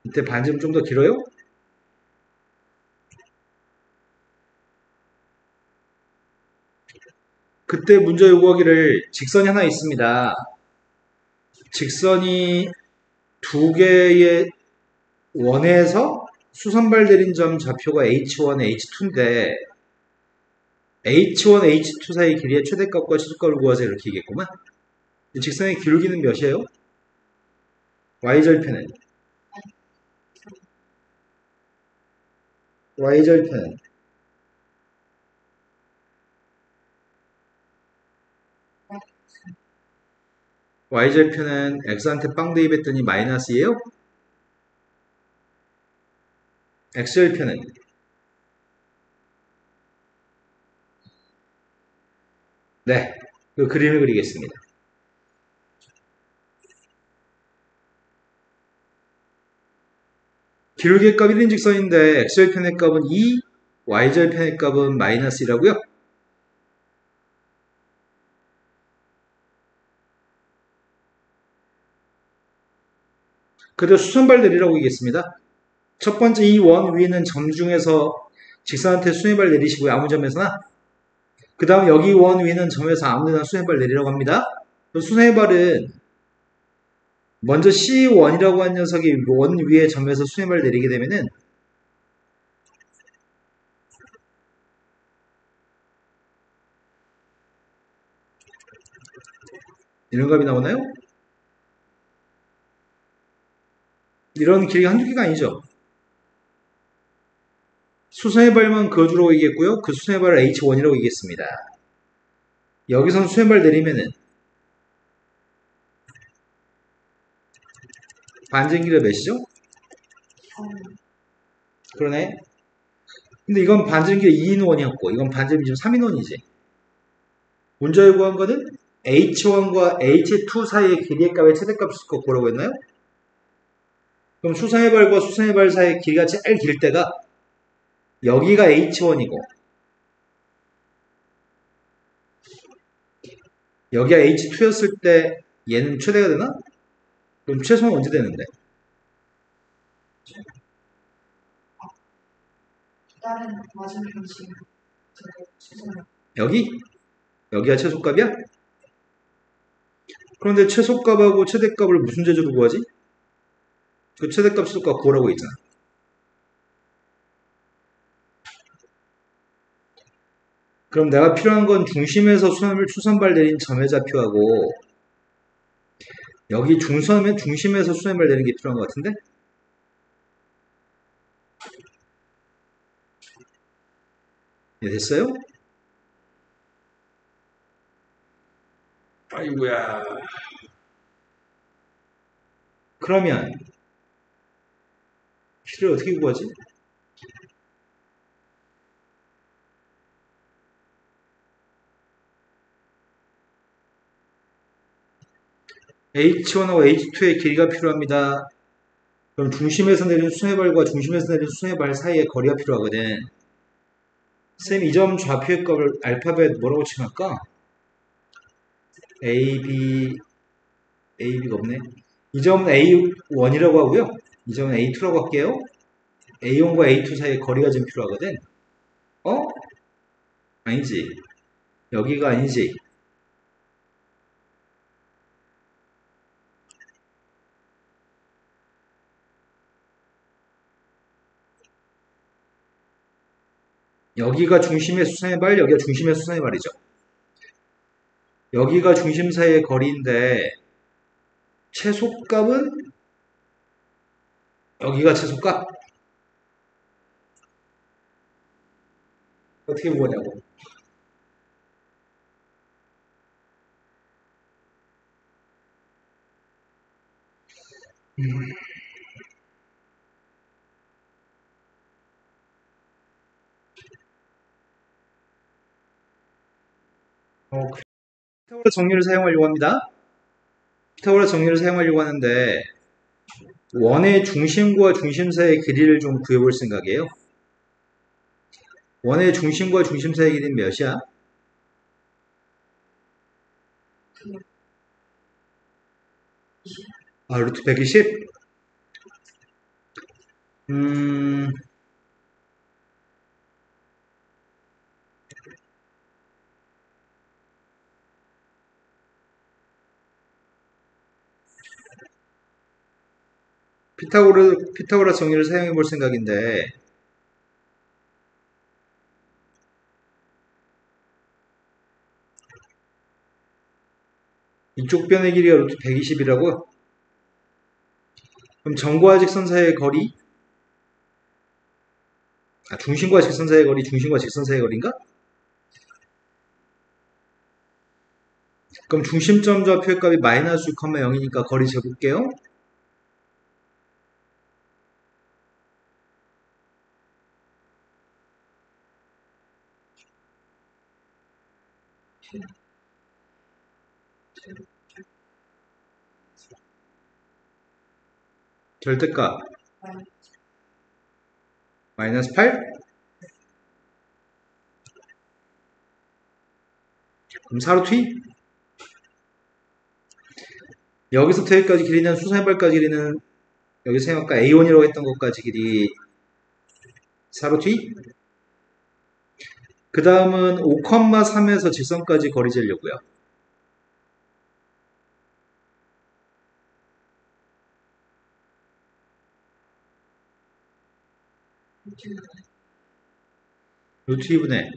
이때 반지름 좀 더 길어요? 그때 문제 요구하기를 직선이 하나 있습니다. 직선이 두 개의 원에서 수선발 내린 점 좌표가 h1, h2인데 h1, h2 사이 길이의 최대값과 최소값을 구하세요. 이렇게 얘기했구만. 직선의 기울기는 몇이에요? y절편은 y절편은 y절편은 x한테 빵 대입했더니 마이너스예요? x절편은 네, 그 그림을 그리겠습니다. 기울기의 값 1인 직선인데 x절편의 값은 2, y절편의 값은 마이너스 1이라고요? 그대로 수선발 내리라고 얘기했습니다. 첫 번째 이 원 위에는 점 중에서 직선한테 수선발 내리시고요. 아무 점에서나. 그 다음 여기 원 위에는 점에서 아무 데나 수선발 내리라고 합니다. 수선발은 먼저 C1이라고 한 녀석이 원 위에 점에서 수선발 내리게 되면은 이런 값이 나오나요? 이런 길이가 한두 개가 아니죠. 수선의 발만 그어주라고 얘기했고요. 그 수선의 발을 H1이라고 얘기했습니다. 여기선 수선의 발 내리면은 반전 길이가 몇이죠? 그러네. 근데 이건 반전 길이 2인원이었고 이건 반전이 지금 3인원이지. 문제 요구한 거는 H1과 H2 사이의 길이의 값의 최대값을 구하라고 했나요? 그럼 수선의 발과 수선의 발 사이의 길이가 제일 길 때가 여기가 H1이고 여기가 H2였을 때 얘는 최대가 되나? 그럼 최소는 언제 되는데? 다른 맞은편 지금 죄송해요. 여기? 여기가 최소값이야? 그런데 최소값하고 최대값을 무슨 재주로 구하지? 그 최대값, 최소값 구하라고 있잖아. 그럼 내가 필요한 건 중심에서 수선발 내린 점의 좌표하고 여기 중심에서 수선발 내린 게 필요한 것 같은데? 네, 됐어요? 아이고야. 그러면 길이를 어떻게 구하지? H1하고 H2의 길이가 필요합니다. 그럼 중심에서 내린 수선발과 중심에서 내린 수선발 사이의 거리가 필요하거든. 쌤, 이 점 좌표의 값을 알파벳 뭐라고 칭할까? A, B, AB가 없네. 이 점은 A1이라고 하고요. 이 점은 A2라고 할게요. A1과 A2 사이에 거리가 좀 필요하거든. 어? 아니지. 여기가 아니지. 여기가 중심의 수선의 발, 여기가 중심의 수선의 발이죠. 여기가 중심 사이의 거리인데 최소값은 여기가 최소값? 어떻게 보냐고. 피타고라스 정리를 사용하려고 합니다. 피타고라스 정리를 사용하려고 하는데 원의 중심과 중심 사이의 길이를 좀 구해볼 생각이에요. 원의 중심과 중심 사이의 길이는 몇이야? 아, 루트 120? 음, 피타고라스 정리를 사용해 볼 생각인데, 이쪽 변의 길이가 루트 120이라고? 그럼 점과 직선 사이의 거리? 아, 중심과 직선 사이의 거리, 중심과 직선 사이의 거리인가? 그럼 중심점 좌표의 값이 마이너스 6,0이니까 거리 재볼게요. 절대값 마이너스 8? 그럼 4루트 2? 여기서부터 여기까지 길이는 수선발까지 길이는 여기 서 아까 A1이라고 했던 것까지 길이 4루트 2? 그 다음은 5,3에서 직선까지 거리 재려고요. 루트 2분의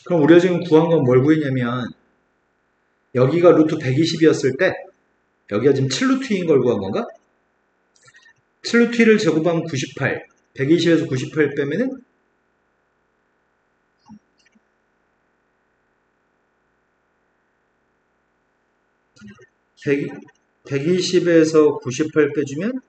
그럼 우리가 지금 구한 건 뭘 구했냐면 여기가 루트 120이었을 때 여기가 지금 7루트 2인 걸 구한 건가? 7루트 2를 제곱하면 98 120에서 98 빼면은 120에서 98 빼주면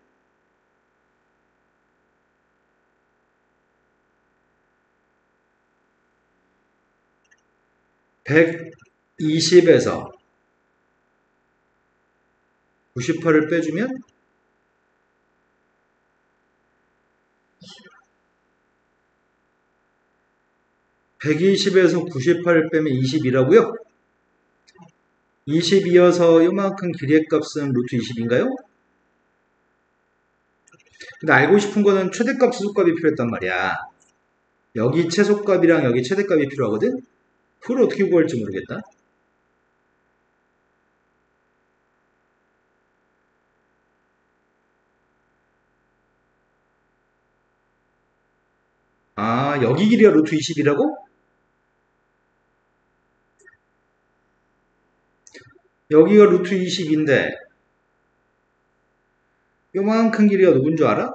120에서 98을 빼주면 120에서 98을 빼면 20이라고요? 20이어서 요만큼 길이의 값은 루트 20인가요? 근데 알고 싶은 거는 최대값, 최소값이 필요했단 말이야. 여기 최소값이랑 여기 최대값이 필요하거든? 그걸 어떻게 구할지 모르겠다. 아, 여기 길이가 루트 20이라고? 여기가 루트 20인데 요만큼 길이가 누군 줄 알아?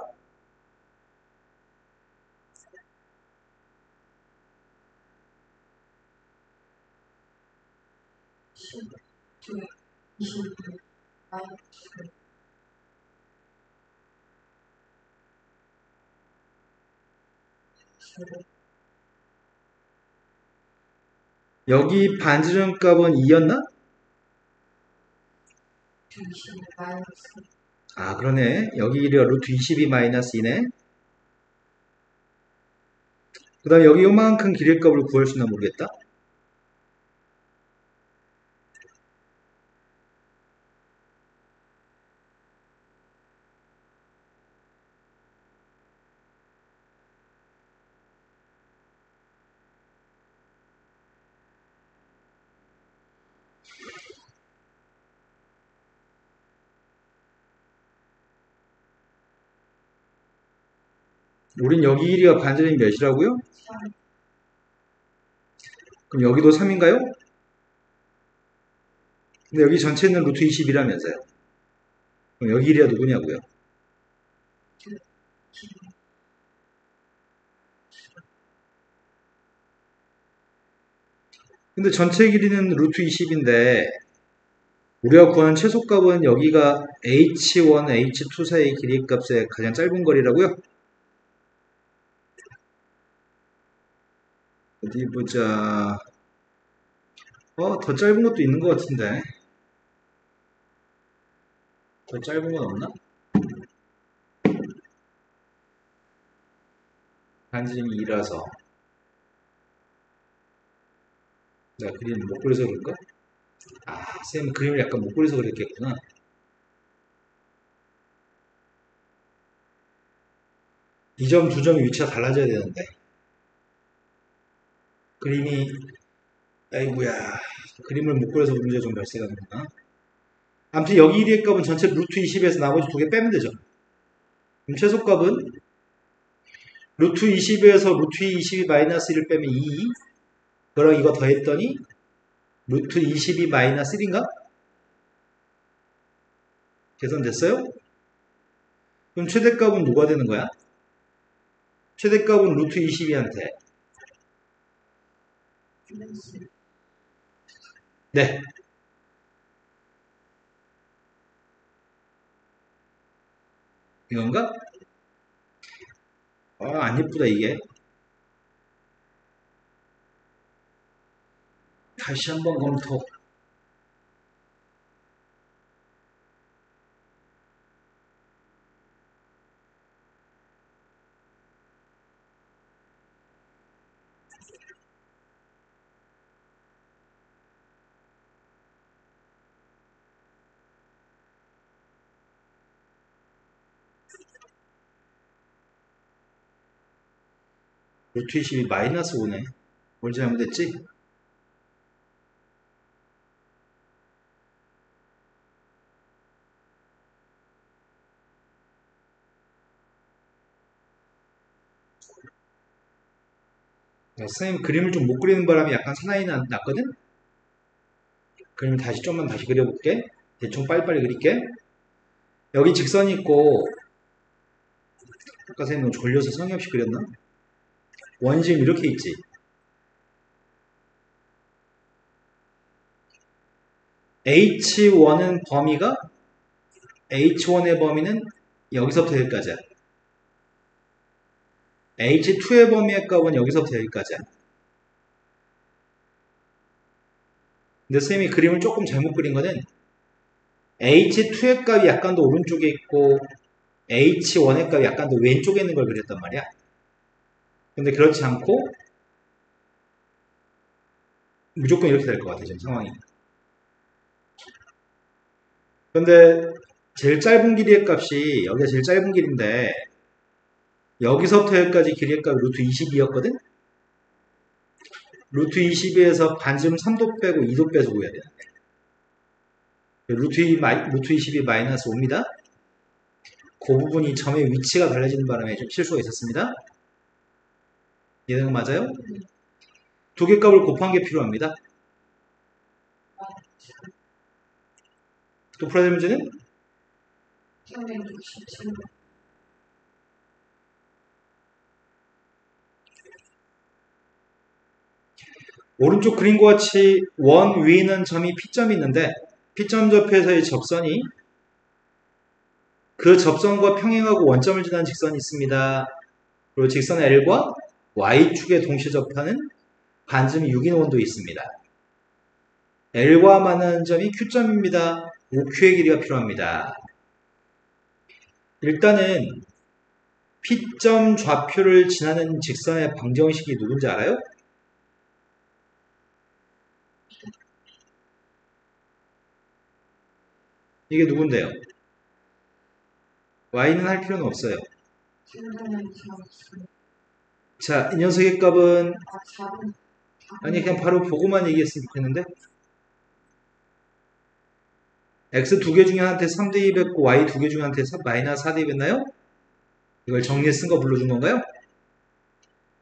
여기 반지름 값은 2였나? 20 마이너스. 아, 그러네. 여기 길이가 루트 22 마이너스 2네. 그 다음에 여기 요만큼 길이의 값을 구할 수 있나 모르겠다. 우린 여기 길이가 반지름이 몇이라고요? 3. 그럼 여기도 3인가요? 근데 여기 전체는 루트 20이라면서요. 그럼 여기 길이가 누구냐고요? 근데 전체 길이는 루트 20인데 우리가 구하는 최소값은 여기가 h1, h2 사이의 길이 값의 가장 짧은 거리라고요? 어디 보자. 더 짧은 것도 있는 것 같은데. 더 짧은 건 없나? 반지름이 2라서. 내가 그림 못 그려서 그럴까? 아, 쌤 그림을 약간 못 그려서 그랬겠구나. 이 점, 두 점의 위치가 달라져야 되는데. 그림이, 아이고야. 그림을 못 그려서 문제가 좀 발생하는구나. 아무튼 여기 1의 값은 전체 루트 20에서 나머지 두 개 빼면 되죠. 그럼 최소값은 루트 20에서 루트 22 마이너스 1을 빼면 2. 그럼 이거 더했더니 루트 22 마이너스 1인가? 계산됐어요? 그럼 최대값은 누가 되는 거야? 최대값은 루트 22한테. 네. 이건가? 안 예쁘다, 이게. 다시 한번 검토. 루트 22 마이너스 5네. 뭘 잘못했지? 선생님 그림을 좀 못 그리는 바람에 약간 사나이 났거든? 그림 다시 좀만 다시 그려볼게. 대충 빨리빨리 그릴게. 여기 직선이 있고 아까 선생님 졸려서 성의 없이 그렸나? 원이 지금 이렇게 있지. H1은 범위가 H1의 범위는 여기서부터 여기까지야. H2의 범위의 값은 여기서부터 여기까지야. 근데 선생님이 그림을 조금 잘못 그린 거는 H2의 값이 약간 더 오른쪽에 있고 H1의 값이 약간 더 왼쪽에 있는 걸 그렸단 말이야. 근데 그렇지 않고 무조건 이렇게 될 것 같아, 지금 상황이. 근데 제일 짧은 길이의 값이 여기가 제일 짧은 길인데 여기서부터 여기까지 길이의 값이 루트 22였거든? 루트 22에서 반지름 3도 빼고 2도 빼서 구해야 되는데 루트 22 마이너스 5입니다. 그 부분이 점의 위치가 달라지는 바람에 좀 실수가 있었습니다. 이해되는 거 맞아요? 두 개 값을 곱한 게 필요합니다. 또 풀어야 될 문제는? 367. 오른쪽 그림과 같이 원 위는 점이 P점이 있는데 P점 접해서의 접선이 그 접선과 평행하고 원점을 지나는 직선이 있습니다. 그리고 직선 L과 Y축에 동시에 접하는 반지름 6인 원도 있습니다. L과 만나는 점이 Q점입니다. OQ의 길이가 필요합니다. 일단은 P점 좌표를 지나는 직선의 방정식이 누군지 알아요? 이게 누군데요? y는 할 필요는 없어요. 자, 이 녀석의 값은 아니 그냥 바로 보고만 얘기했으면 좋겠는데 x 두 개 중에 한테 3대2 했고 y 두 개 중에 한테 마이너스 4대2 했나요? 이걸 정리해 쓴 거 불러준 건가요?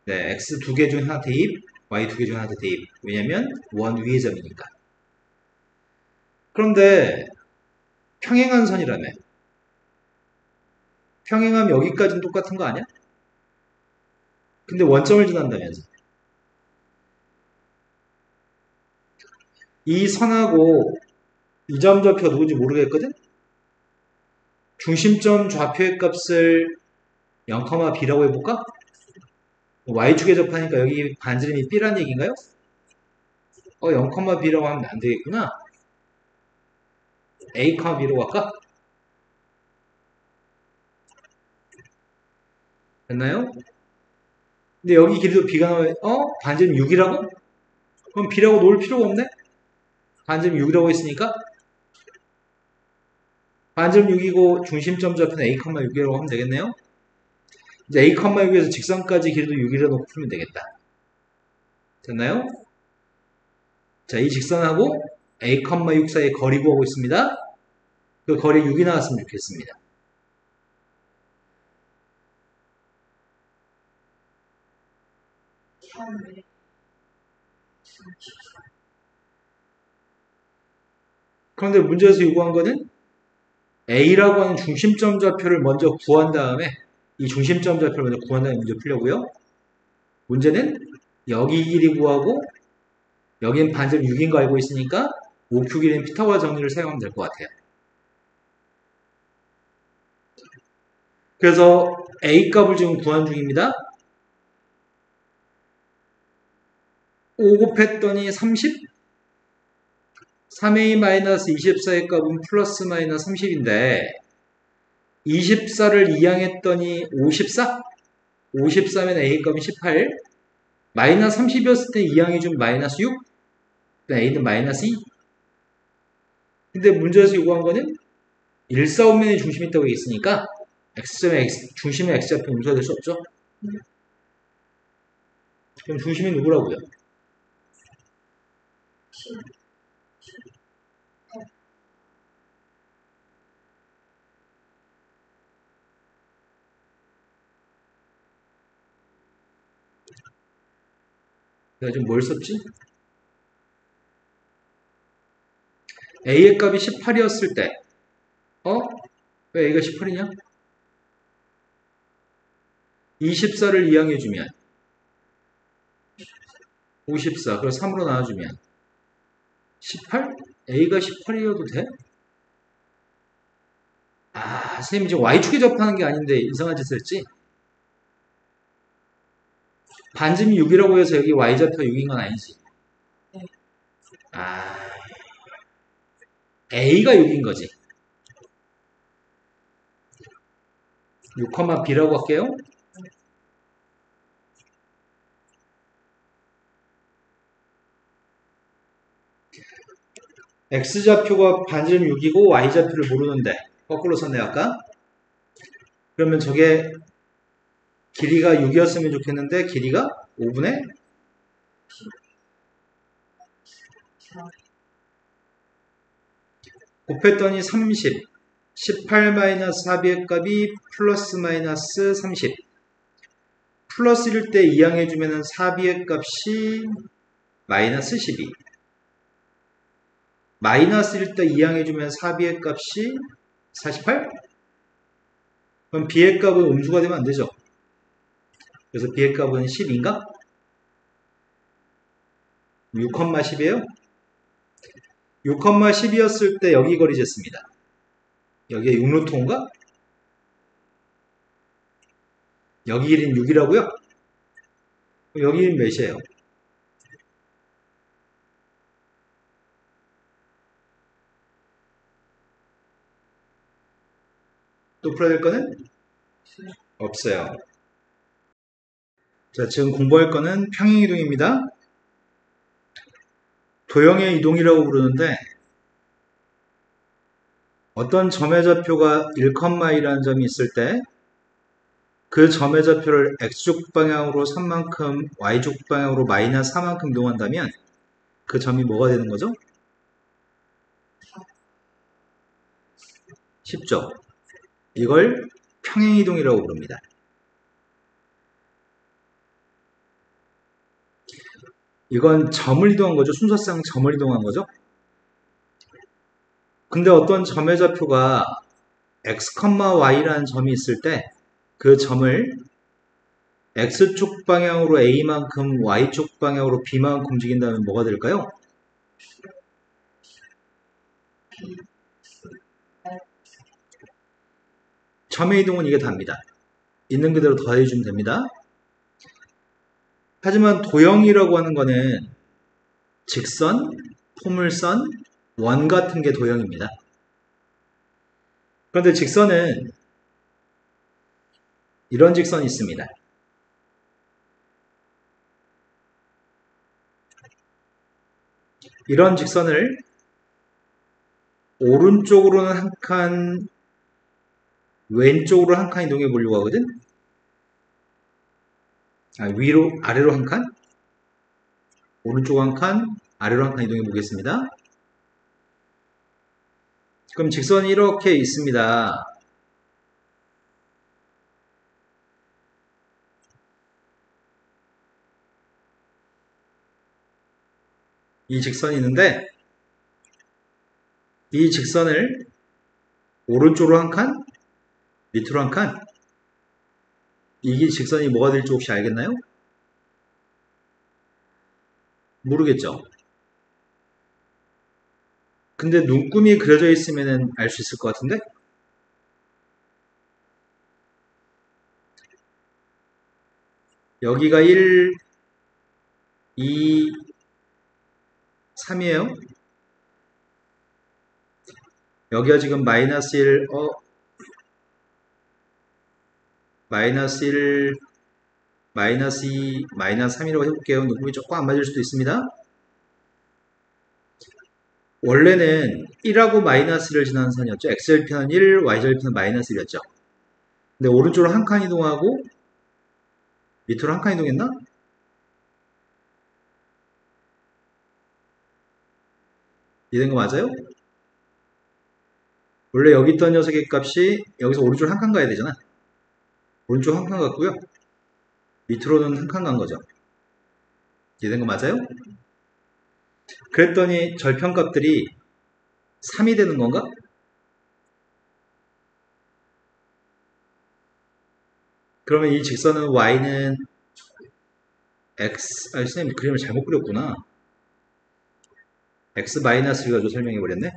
네, x 두 개 중에 하나 대입, y 두 개 중에 하나 대입. 왜냐면 원 위의 점이니까. 그런데 평행한 선이라며. 평행하면 여기까지는 똑같은 거 아니야? 근데 원점을 지난다면서. 이 선하고 이 점 좌표가 누군지 모르겠거든? 중심점 좌표의 값을 0,b라고 해볼까? y축에 접하니까 여기 반지름이 b란 얘기인가요? 0,b라고 하면 안 되겠구나. a, b로 갈까? 됐나요? 근데 여기 길이도 b가 나와요. 반지름 6이라고? 그럼 b라고 놓을 필요가 없네? 반지름 6이라고 했으니까 반지름 6이고 중심점 좌표는 a, 6이라고 하면 되겠네요. 이제 a, 6에서 직선까지 길이도 6이라 놓고 풀면 되겠다. 됐나요? 자, 이 직선하고 a, 6 사이에 거리 구하고 있습니다. 그 거리 6이 나왔으면 좋겠습니다. 그런데 문제에서 요구한 거는 A라고 하는 중심점 좌표를 먼저 구한 다음에 이 중심점 좌표를 먼저 구한 다음에 문제 풀려고요. 문제는 여기 길이 구하고 여긴 반지름 6인 거 알고 있으니까 OQ 길이는 피타고라 정리를 사용하면 될 것 같아요. 그래서 A 값을 지금 구한 중입니다. 5 곱했더니 30? 3a-24의 값은 플러스 마이너스 30인데 24를 이항했더니 54? 54면 a 값은 18 마이너스 30이었을 때 이항해준 마이너스 6 a는 마이너스 2 근데 문제에서 요구한 거는 일사분면의 중심이 있다고 있으니까 x점의 중심의 x좌표 음수가 될 수 없죠. 그럼 중심이 누구라고요? 내가 지금 뭘 썼지? a의 값이 18이었을 때 왜 a가 18이냐? 24를 이항해주면 54, 그리고 3으로 나눠주면 18? a가 18이어도 돼? 선생님 지금 y축에 접하는 게 아닌데 이상한 짓을 했지? 반지름이 6이라고 해서 여기 y좌표가 6인 건 아니지? a가 6인 거지. 6,b라고 할게요. x좌표가 반지름 6이고 y좌표를 모르는데 거꾸로 썼네 아까. 그러면 저게 길이가 6이었으면 좋겠는데 길이가 5분의 곱했더니 30 18-4b의 값이 플러스 마이너스 30 플러스일 때 이항해주면 4b의 값이 마이너스 12 마이너스일 때 이항해주면 4b의 값이 48 그럼 b의 값은 음수가 되면 안되죠. 그래서 b의 값은 10인가? 6,10이에요? 6,10이었을 때 여기 거리 쟀습니다. 여기에 6루트인가? 여기 길이는 6이라고요? 여기 길이는 몇이에요? 또 풀어야 될 거는 없어요. 자, 지금 공부할 거는 평행이동입니다. 도형의 이동이라고 부르는데 어떤 점의 좌표가 1,2라는 점이 있을 때 그 점의 좌표를 x축 방향으로 3만큼, y축 방향으로 마이너스 4만큼 이동한다면 그 점이 뭐가 되는 거죠? 쉽죠? 이걸 평행이동이라고 부릅니다. 이건 점을 이동한 거죠. 순서상 점을 이동한 거죠. 근데 어떤 점의 좌표가 x, y라는 점이 있을 때 그 점을 x축 방향으로 a만큼 y축 방향으로 b만큼 움직인다면 뭐가 될까요? 점의 이동은 이게 답니다. 있는 그대로 더해주면 됩니다. 하지만 도형이라고 하는 거는 직선, 포물선, 원 같은 게 도형입니다. 그런데 직선은 이런 직선이 있습니다. 이런 직선을 오른쪽으로는 한 칸, 왼쪽으로 한 칸 이동해 보려고 하거든. 위로, 아래로 한 칸, 오른쪽 한 칸, 아래로 한 칸 이동해 보겠습니다. 그럼 직선이 이렇게 있습니다. 이 직선이 있는데 이 직선을 오른쪽으로 한 칸, 밑으로 한 칸, 이 직선이 뭐가 될지 혹시 알겠나요? 모르겠죠? 근데 눈금이 그려져 있으면 알 수 있을 것 같은데? 여기가 1, 2, 3이에요. 여기가 지금 마이너스 1, 마이너스 1, 마이너스 2, 마이너스 3이라고 해볼게요. 눈금이 조금 안 맞을 수도 있습니다. 원래는 1하고 마이너스를 지나는 선이었죠. x절편은 1, y절편은 마이너스 1이었죠. 근데 오른쪽으로 한 칸 이동하고 밑으로 한 칸 이동했나? 이해된 거 맞아요? 원래 여기 있던 녀석의 값이 여기서 오른쪽 한 칸 가야 되잖아. 오른쪽 한 칸 갔고요. 밑으로는 한 칸 간 거죠. 이해된 거 맞아요? 그랬더니 절편값들이 3이 되는 건가? 그러면 이 직선은 y는 x, 선생님 그림을 잘못 그렸구나. x-1 가지고 설명해버렸네.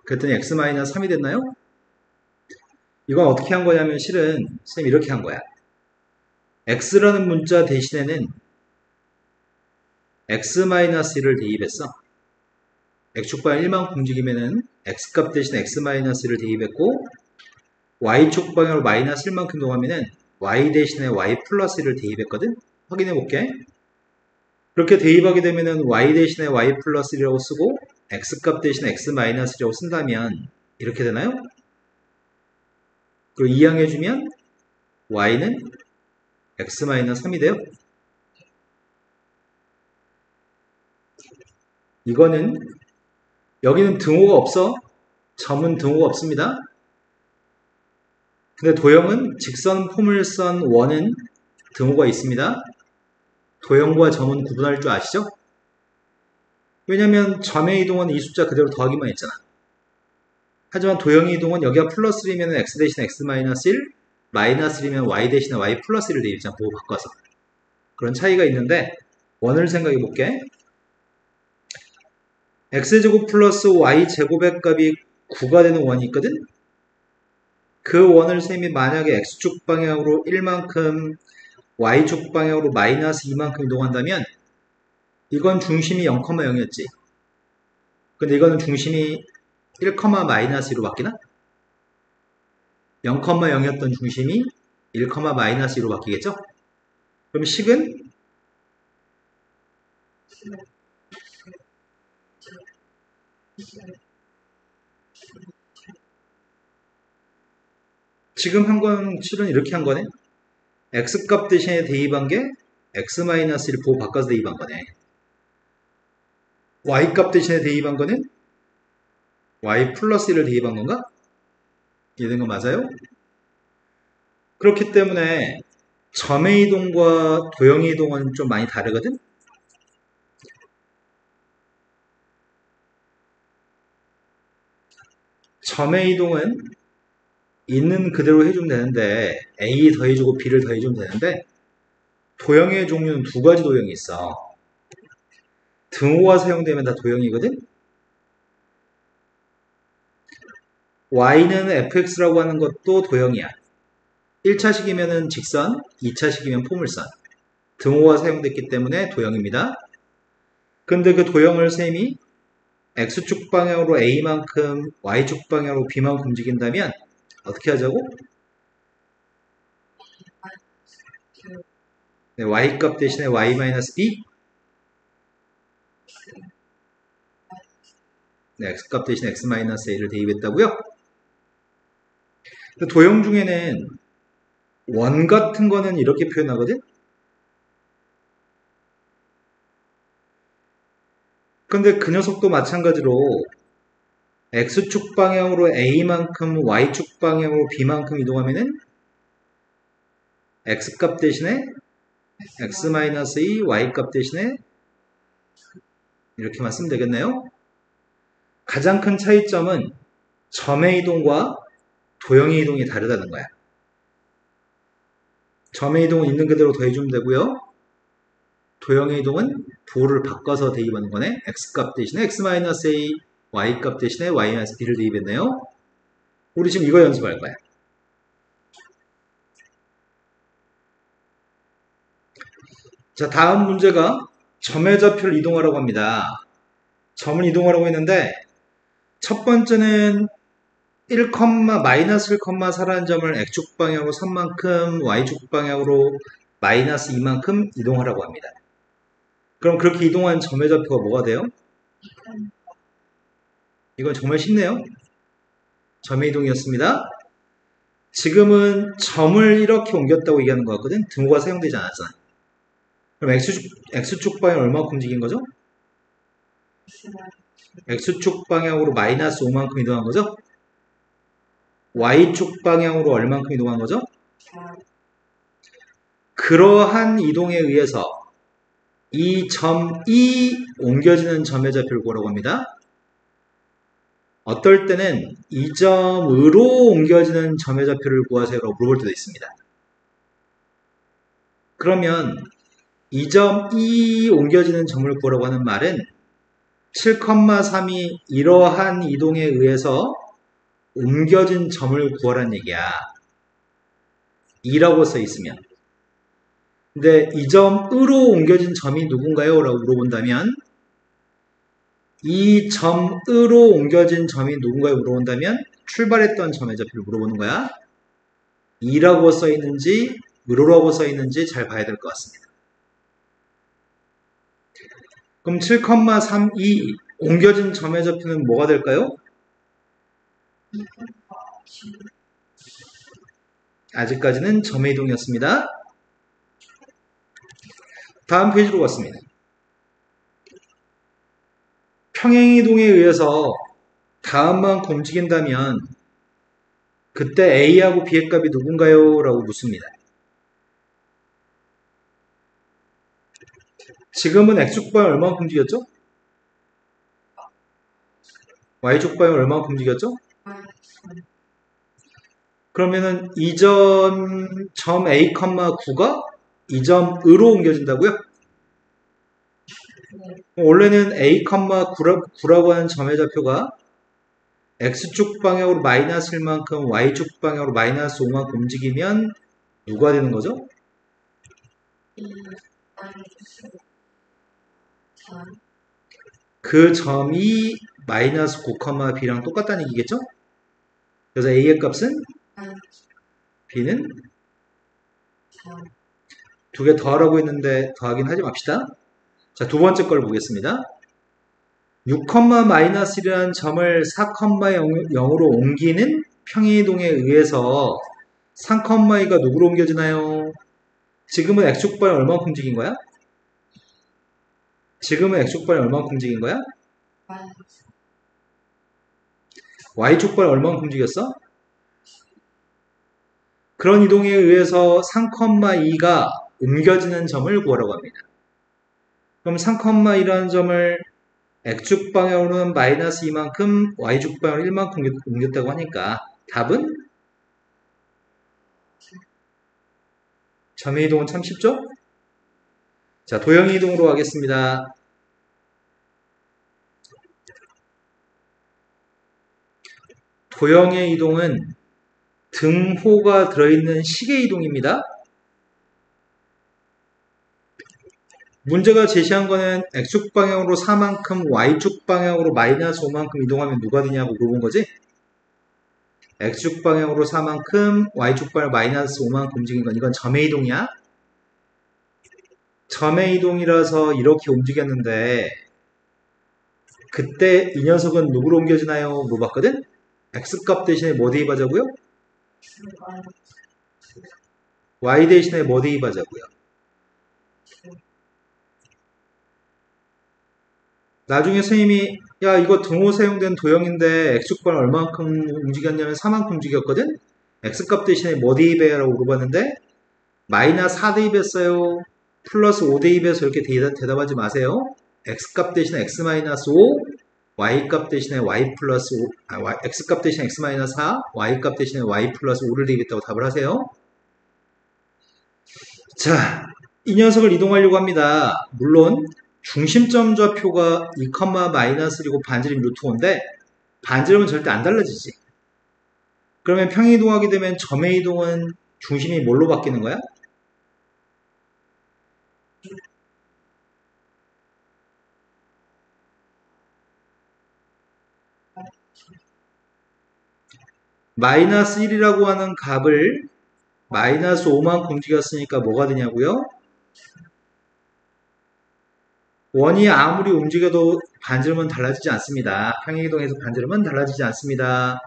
그랬더니 x-3이 됐나요? 이건 어떻게 한 거냐면 실은 선생님 이렇게 한 거야. x라는 문자 대신에는 x-1을 대입했어. x축방 1만큼 움직이면은 x값 대신에 x-1을 대입했고 y축 방향으로 마이너스 1만큼 이동하면은 y 대신에 y 플러스 1을 대입했거든? 확인해 볼게. 그렇게 대입하게 되면은 y 대신에 y 플러스 1이라고 쓰고 x값 대신에 x-1이라고 쓴다면 이렇게 되나요? 그리고 이항해주면 y는 x-3이 돼요. 이거는 여기는 등호가 없어. 점은 등호가 없습니다. 근데 도형은 직선, 포물선, 원은 등호가 있습니다. 도형과 점은 구분할 줄 아시죠? 왜냐면 점의 이동은 이 숫자 그대로 더하기만 했잖아. 하지만 도형의 이동은 여기가 플러스 1이면 x 대신에 x-1, 마이너스 1이면 y 대신에 y 플러스 1을 대입장 보고 바꿔서. 그런 차이가 있는데 원을 생각해 볼게. x제곱 플러스 y제곱의 값이 9가 되는 원이 있거든? 그 원을 셈이 만약에 x축 방향으로 1만큼 y축 방향으로 마이너스 2만큼 이동한다면 이건 중심이 0,0이었지. 근데 이거는 중심이 1, 마이너스 2로 바뀌나? 0,0이었던 중심이 1, -2로 바뀌겠죠? 그럼 식은 지금 한 건 실은 이렇게 한 거네. x값 대신에 대입한 게 x-1 보고 바꿔서 대입한 거네. y값 대신에 대입한 거는 y 플러스 1을 대입한 건가? 이해된 거 맞아요? 그렇기 때문에 점의 이동과 도형의 이동은 좀 많이 다르거든? 점의 이동은 있는 그대로 해주면 되는데 A 더해주고 B를 더해주면 되는데 도형의 종류는 두 가지 도형이 있어. 등호가 사용되면 다 도형이거든? Y는 fx라고 하는 것도 도형이야. 1차식이면 직선, 2차식이면 포물선. 등호가 사용됐기 때문에 도형입니다. 근데 그 도형을 셈이 x축 방향으로 a만큼 y축 방향으로 b만큼 움직인다면 어떻게 하자고? 네, y값 대신에 y-b 네, x값 대신에 x-a를 대입했다고요? 도형 중에는 원 같은 거는 이렇게 표현하거든? 근데 그 녀석도 마찬가지로 x축 방향으로 a만큼 y축 방향으로 b만큼 이동하면은 x값 대신에 x-2 y값 대신에 이렇게만 쓰면 되겠네요. 가장 큰 차이점은 점의 이동과 도형의 이동이 다르다는 거야. 점의 이동은 있는 그대로 더해주면 되고요. 도형의 이동은 부호를 바꿔서 대입하는 거네. x값 대신에 x-a, y값 대신에 y-b를 대입했네요. 우리 지금 이거 연습할 거야. 자, 다음 문제가 점의 좌표를 이동하라고 합니다. 점을 이동하라고 했는데 첫 번째는 1, -1,4라는 점을 x축 방향으로 3만큼, y축 방향으로 -2만큼 이동하라고 합니다. 그럼 그렇게 이동한 점의 좌표가 뭐가 돼요? 이건 정말 쉽네요. 점의 이동이었습니다. 지금은 점을 이렇게 옮겼다고 얘기하는 것 같거든? 등호가 사용되지 않았잖아. 그럼 x축 방향 얼마큼 움직인 거죠? x축 방향으로 -5만큼 이동한 거죠? y축 방향으로 얼만큼 이동한 거죠? 그러한 이동에 의해서 이 점이 옮겨지는 점의 좌표를 구하라고 합니다. 어떨 때는 이 점으로 옮겨지는 점의 좌표를 구하세요라고 물어볼 때도 있습니다. 그러면 이 점이 옮겨지는 점을 구하라고 하는 말은 7,3이 이러한 이동에 의해서 옮겨진 점을 구하라는 얘기야. 2라고 써 있으면. 근데 이 점으로 옮겨진 점이 누군가요? 라고 물어본다면 이 점으로 옮겨진 점이 누군가요? 물어본다면 출발했던 점의 좌표를 물어보는 거야. 2라고 써 있는지 으로라고 써 있는지 잘 봐야 될 것 같습니다. 그럼 7,32 옮겨진 점의 좌표는 뭐가 될까요? 아직까지는 점의 이동이었습니다. 다음 페이지로 갔습니다. 평행이동에 의해서 다음만큼 움직인다면 그때 A하고 B의 값이 누군가요? 라고 묻습니다. 지금은 X축 방향 얼마만큼 움직였죠? Y축 방향 얼마만큼 움직였죠? 그러면은 이 점 A, 9가 이 점으로 옮겨진다고요? 원래는 A, 9라고 하는 점의 좌표가 X축 방향으로 -1만큼 Y축 방향으로 -5만큼 움직이면 누가 되는 거죠? 그 점이 -9, B랑 똑같다는 얘기겠죠? 그래서 A의 값은 b는 두 개 더하라고 했는데 더하긴 하지 맙시다. 자, 두 번째 걸 보겠습니다. 6,-1이라는 점을 4,0으로 옮기는 평행이동에 의해서 3,2가 누구로 옮겨지나요? 지금은 x축방이 얼마만큼 움직인 거야? 지금은 x축방이 얼마만큼 움직인 거야? y축방이 얼마만큼 움직였어? 그런 이동에 의해서 3,2가 옮겨지는 점을 구하라고 합니다. 그럼 3,2라는 점을 x축 방향으로는 마이너스 2만큼, y축 방향으로 1만큼 옮겼다고 하니까 답은? 점의 이동은 참 쉽죠? 자, 도형의 이동으로 가겠습니다. 도형의 이동은 등호가 들어있는 식의 이동입니다. 문제가 제시한 거는 x축 방향으로 4만큼, y축 방향으로 마이너스 5만큼 이동하면 누가 되냐고 물어본 거지? x축 방향으로 4만큼, y축 방향으로 마이너스 5만큼 움직인 건 이건 점의 이동이야? 점의 이동이라서 이렇게 움직였는데 그때 이 녀석은 누구로 옮겨지나요? 물어봤거든? x값 대신에 뭐 대입하자고요? y 대신에 뭐 대입하자고요? 나중에 선생님이 야 이거 등호 사용된 도형인데 x축발 얼마만큼 움직였냐면 4만큼 움직였거든? x값 대신에 뭐 대입해야 라고 물어봤는데 마이너스 4 대입했어요. 플러스 5 대입해서 이렇게 대답하지 마세요. x값 대신에 x 마이너스 5, y값 대신에 y 플러스 5, x값 대신에 x 마이너스 4, y값 대신에 y 플러스 5를 대입했다고 답을 하세요. 자, 이 녀석을 이동하려고 합니다. 물론 중심점 좌표가 2, 마이너스1이고 반지름 루트 5인데 반지름은 절대 안 달라지지. 그러면 평행 이동하게 되면 점의 이동은 중심이 뭘로 바뀌는 거야? 마이너스 1이라고 하는 값을 마이너스 5만큼 움직였으니까 뭐가 되냐고요? 원이 아무리 움직여도 반지름은 달라지지 않습니다. 평행이동에서 반지름은 달라지지 않습니다.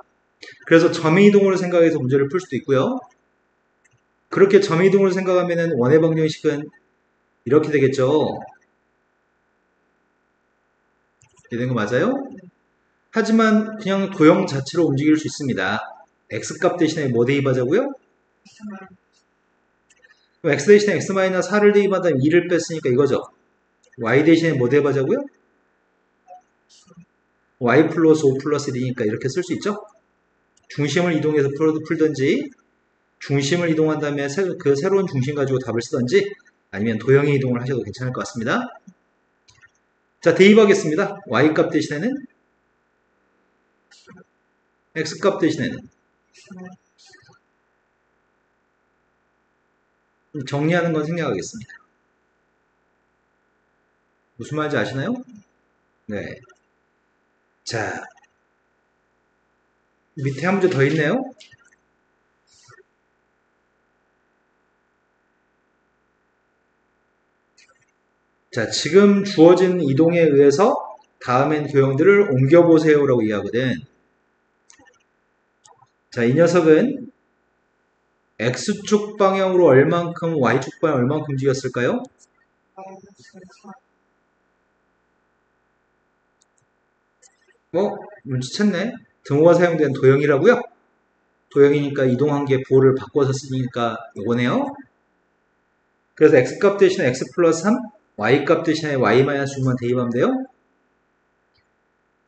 그래서 점이동으로 생각해서 문제를 풀 수도 있고요. 그렇게 점이동으로 생각하면 원의 방정식은 이렇게 되겠죠. 이렇게 된 거 맞아요? 하지만 그냥 도형 자체로 움직일 수 있습니다. x값 대신에 뭐 대입하자고요? 그럼 x 대신에 x-4를 대입하다 2를 뺐으니까 이거죠. y 대신에 뭐 대입하자고요? y 플러스 5 플러스 1이니까 이렇게 쓸 수 있죠. 중심을 이동해서 풀든지 중심을 이동한 다음에 그 새로운 중심 가지고 답을 쓰든지 아니면 도형의 이동을 하셔도 괜찮을 것 같습니다. 자, 대입하겠습니다. y값 대신에는 x값 대신에는 정리하는 건 생략하겠습니다. 무슨 말인지 아시나요? 네. 자, 밑에 한 문제 더 있네요. 자, 지금 주어진 이동에 의해서 다음엔 도형들을 옮겨보세요 라고 이해하거든. 자, 이 녀석은 x축 방향으로 얼만큼, y축 방향 얼만큼 움직였을까요? 눈치챘네. 등호가 사용된 도형이라고요? 도형이니까 이동한 게 보호를 바꿔서 쓰니까 이거네요. 그래서 x값 대신에 x 플러스 3, y값 대신에 y 마이너스 6만 대입하면 돼요.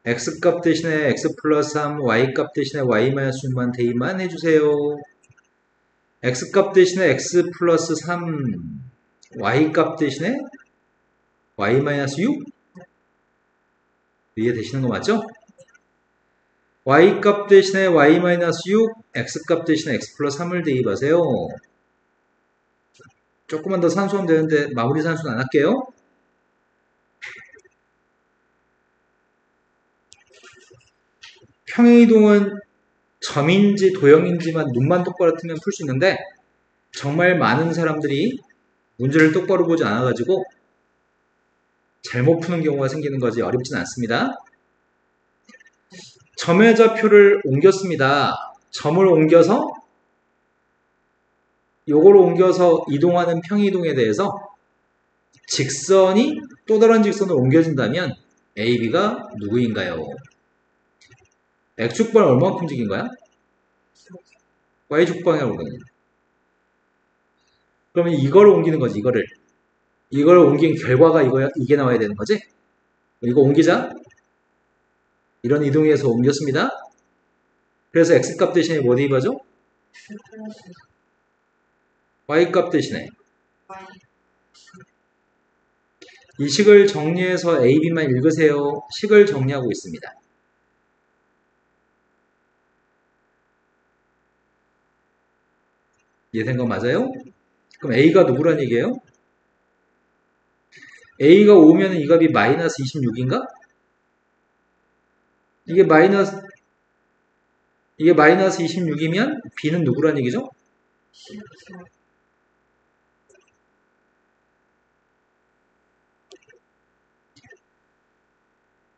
x값 대신에 x 플러스 3, y값 대신에 y 마이너스 6만 대입만 해주세요. x값 대신에 x 플러스 3, y값 대신에 y 마이너스 6? 이해되시는 거 맞죠? y값 대신에 y 마이너스 6, x값 대신에 x 플러스 3을 대입하세요. 조금만 더 산수하면 되는데 마무리 산수는 안 할게요. 평행이동은 점인지 도형인지만 눈만 똑바로 뜨면 풀 수 있는데 정말 많은 사람들이 문제를 똑바로 보지 않아가지고 잘못 푸는 경우가 생기는 거지 어렵진 않습니다. 점의 좌표를 옮겼습니다. 점을 옮겨서 요거를 옮겨서 이동하는 평이동에 대해서 직선이 또 다른 직선으로 옮겨진다면 AB가 누구인가요? X축방을 얼마만큼 움직인 거야? Y축방이라고 그러거든요. 그러면 이걸 옮기는 거지, 이걸 옮긴 결과가 이게 나와야 되는 거지? 이거 옮기자. 이런 이동에서 옮겼습니다. 그래서 X값 대신에 뭐 대입하죠? Y값 대신에. 이 식을 정리해서 AB만 읽으세요. 식을 정리하고 있습니다. 이해된 거 맞아요? 그럼 A가 누구란 얘기예요? A가 5면 이 값이 마이너스 26인가? 이게 마이너스 26이면 B는 누구란 얘기죠?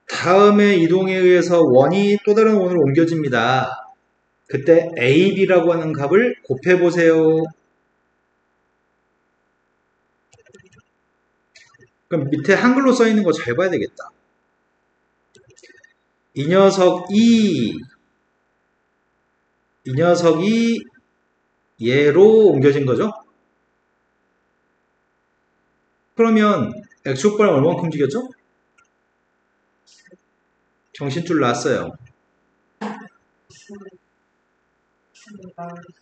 다음에 이동에 의해서 원이 또 다른 원으로 옮겨집니다. 그때 AB라고 하는 값을 곱해보세요. 그럼 밑에 한글로 써있는 거 잘 봐야 되겠다. 이 녀석이 얘로 옮겨진 거죠? 그러면 X축발 얼마만큼 움직였죠? 정신줄 났어요.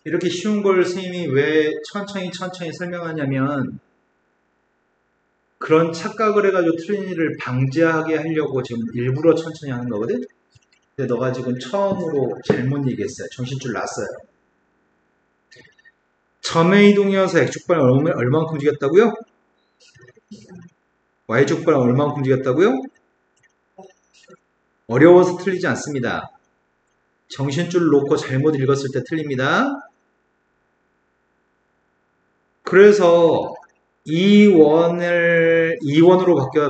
이렇게 쉬운 걸 선생님이 왜 천천히 설명하냐면 그런 착각을 해가지고 틀린 일을 방지하게 하려고 지금 일부러 천천히 하는 거거든? 근데 너가 지금 처음으로 잘못 얘기했어요. 정신줄 났어요. 점의 이동이어서 X축발 얼마만큼 움직였다고요? Y축발 얼마만큼 움직였다고요? 어려워서 틀리지 않습니다. 정신줄 놓고 잘못 읽었을 때 틀립니다. 그래서 2원으로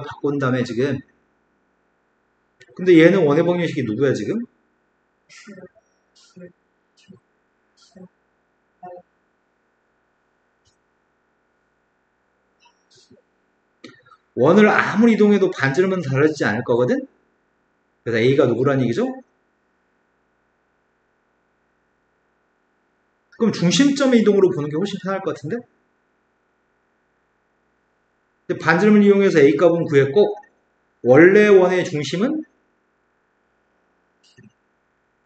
바꾼 다음에 지금 근데 얘는 원의 방정식이 누구야 지금? 원을 아무리 이동해도 반지름은 달라지지 않을 거거든? 그래서 A가 누구란 얘기죠? 그럼 중심점의 이동으로 보는 게 훨씬 편할 것 같은데? 근데 반지름을 이용해서 A 값은 구했고 원래 원의 중심은?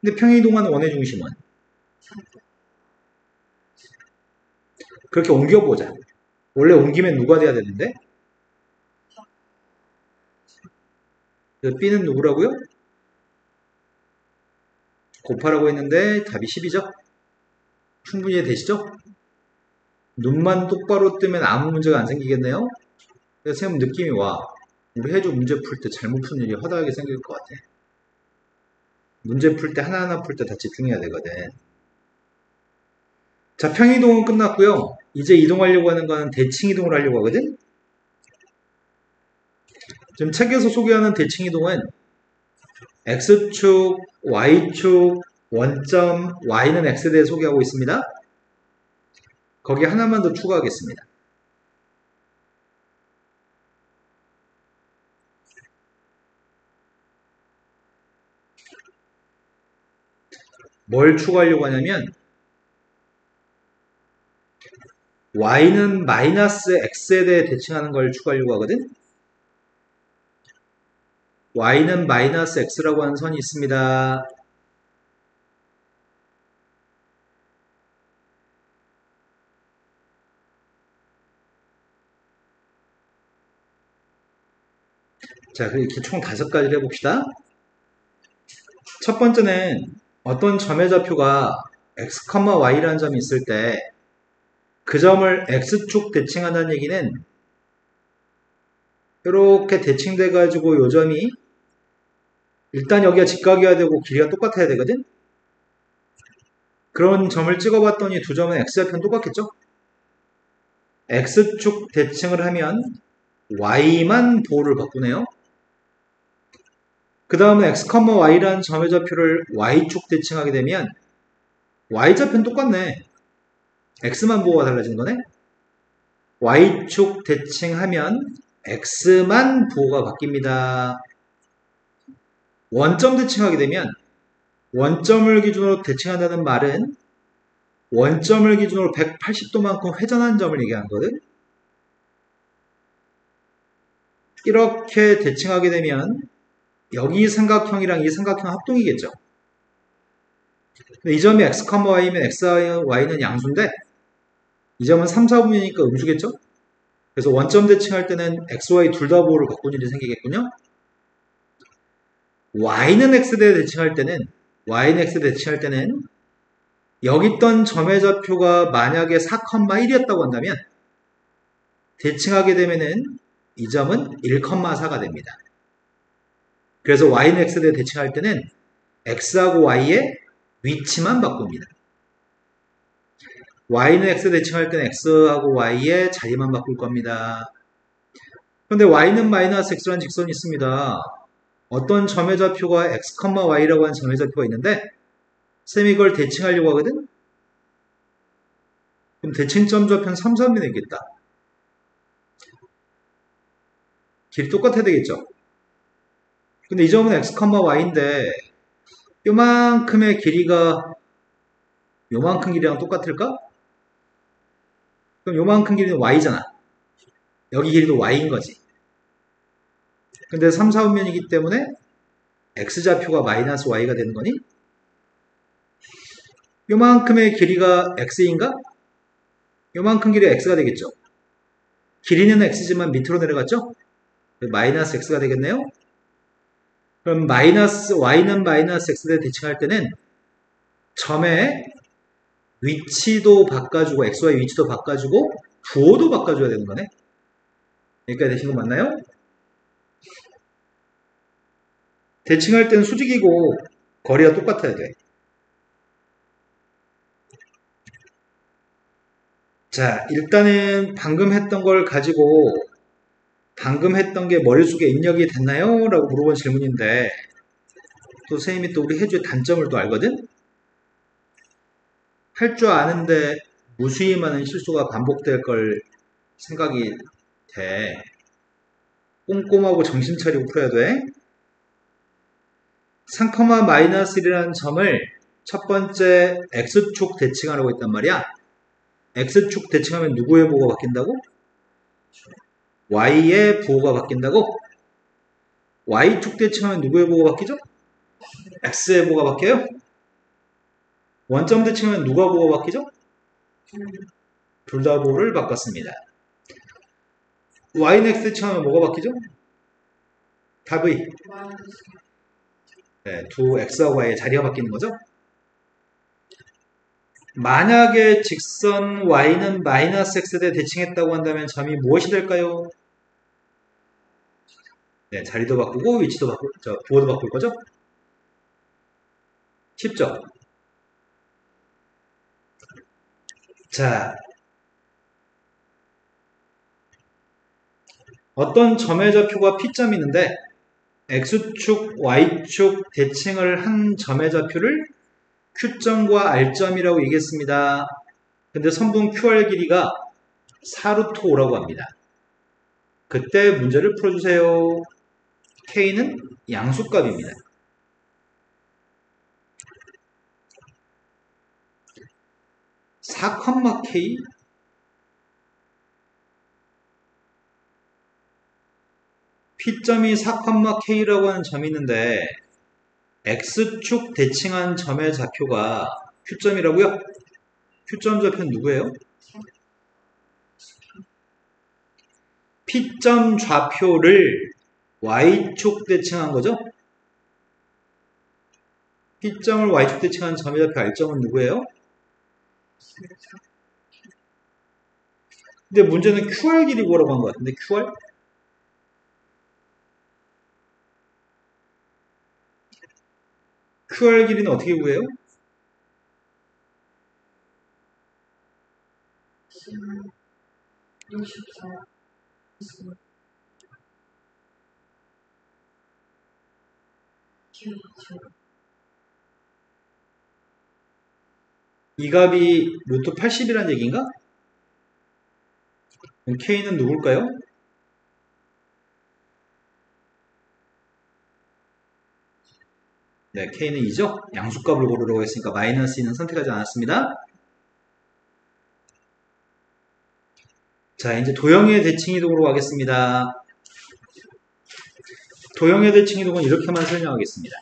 근데 평이동하는 원의 중심은? 그렇게 옮겨보자. 원래 옮기면 누가 돼야 되는데? B는 누구라고요? 곱하라고 했는데 답이 10이죠? 충분히 되시죠? 눈만 똑바로 뜨면 아무 문제가 안 생기겠네요? 그래서 선생님 느낌이 와. 우리 해조 문제 풀 때 잘못 푼 일이 허다하게 생길 것 같아. 문제 풀 때 하나하나 풀 때 다 집중해야 되거든. 자, 평이동은 끝났고요. 이제 이동하려고 하는 거는 대칭 이동을 하려고 하거든? 지금 책에서 소개하는 대칭 이동은 X축, Y축, 원점, Y는 X에 대해 소개하고 있습니다. 거기 하나만 더 추가하겠습니다. 뭘 추가하려고 하냐면 Y는 마이너스 X에 대해 대칭하는 걸 추가하려고 하거든? Y는 마이너스 X라고 하는 선이 있습니다. 자, 이렇게 총 5가지를 해봅시다. 첫 번째는 어떤 점의 좌표가 x, y라는 점이 있을 때 그 점을 x축 대칭한다는 얘기는 이렇게 대칭돼 가지고 요 점이 일단 여기가 직각이어야 되고 길이가 똑같아야 되거든. 그런 점을 찍어봤더니 두 점은 x좌표는 똑같겠죠? x축 대칭을 하면 y만 보호를 바꾸네요. 그 다음에 x, y라는 점의 좌표를 y축 대칭하게 되면 y좌표는 똑같네. x만 보호가 달라진 거네. y축 대칭하면 x만 보호가 바뀝니다. 원점 대칭하게 되면 원점을 기준으로 대칭한다는 말은 원점을 기준으로 180도만큼 회전한 점을 얘기하는 거거든. 이렇게 대칭하게 되면 여기 삼각형이랑 이 삼각형 합동이겠죠. 근데 이 점이 x, y면 x, y는 양수인데 이 점은 3, 4분이니까 음수겠죠? 그래서 원점 대칭할 때는 x, y 둘 다 보호를 바꾸는 일이 생기겠군요. y는 x대 대칭할 때는 여기 있던 점의 좌표가 만약에 4,1이었다고 한다면 대칭하게 되면은 이 점은 1,4가 됩니다. 그래서 y는 x대 대칭할 때는 x하고 y의 위치만 바꿉니다. y는 x 대칭할 때는 x하고 y의 자리만 바꿀 겁니다. 그런데 y는 마이너스 x라는 직선이 있습니다. 어떤 점의 좌표가 x, y라고 하는 점의 좌표가 있는데 쌤이 이걸 대칭하려고 하거든? 그럼 대칭점 좌표는 3, 3이 되겠다. 길이 똑같아야 되겠죠? 근데 이 점은 x, y인데 요만큼의 길이가 요만큼 길이랑 똑같을까? 그럼 요만큼 길이는 y잖아. 여기 길이도 y인 거지. 근데 3, 4분면이기 때문에 x좌표가 마이너스 y가 되는 거니? 요만큼의 길이가 x인가? 요만큼 길이가 x가 되겠죠. 길이는 x지만 밑으로 내려갔죠? 마이너스 x가 되겠네요. 그럼 y는 마이너스 x대 대칭할 때는 점의 위치도 바꿔주고 xy 위치도 바꿔주고 부호도 바꿔줘야 되는 거네. 여기까지 되신 거 맞나요? 대칭할 때는 수직이고 거리가 똑같아야 돼. 자, 일단은 방금 했던 걸 가지고 방금 했던 게 머릿속에 입력이 됐나요? 라고 물어본 질문인데 또 선생님이 또 우리 해주의 단점을 또 알거든? 할 줄 아는데 무수히 많은 실수가 반복될 걸 생각이 돼. 꼼꼼하고 정신 차리고 풀어야 돼. 3,-1이라는 점을 첫 번째 x축 대칭하라고 했단 말이야. x축 대칭하면 누구의 부호가 바뀐다고? y의 부호가 바뀐다고? y축 대칭하면 누구의 부호가 바뀌죠? x의 부호가 바뀌어요? 원점 대칭하면 누가 부호가 바뀌죠? 둘 다 부호를 바꿨습니다. y는 x 대칭하면 뭐가 바뀌죠? 답이 네, 두 x하고 y의 자리가 바뀌는 거죠? 만약에 직선 y는 마이너스 x대 대칭했다고 한다면 점이 무엇이 될까요? 네, 자리도 바꾸고 위치도 바꾸고 부호도 바꿀 거죠? 쉽죠? 자, 어떤 점의 좌표가 P점이 있는데 X축, Y축 대칭을 한 점의 좌표를 Q점과 R점이라고 얘기했습니다. 근데 선분 QR 길이가 4루트 5라고 합니다. 그때 문제를 풀어주세요. K는 양수값입니다. K P점이 4,K라고 하는 점이 있는데 X축 대칭한 점의 좌표가 Q점이라고요? Q점 좌표는 누구예요? P점 좌표를 Y축 대칭한 거죠? P점을 Y축 대칭한 점의 좌표 R점은 누구예요? 근데 문제는 QR 길이 구하라고 한 것 같은데 QR? QR 길이는 어떻게 구해요? 64 있습니다. 이 값이 루트 80이란 얘기인가? 그럼 K는 누굴까요? 네, K는 2죠? 양수값을 고르려고 했으니까 마이너스 2는 선택하지 않았습니다. 자, 이제 도형의 대칭 이동으로 가겠습니다. 도형의 대칭 이동은 이렇게만 설명하겠습니다.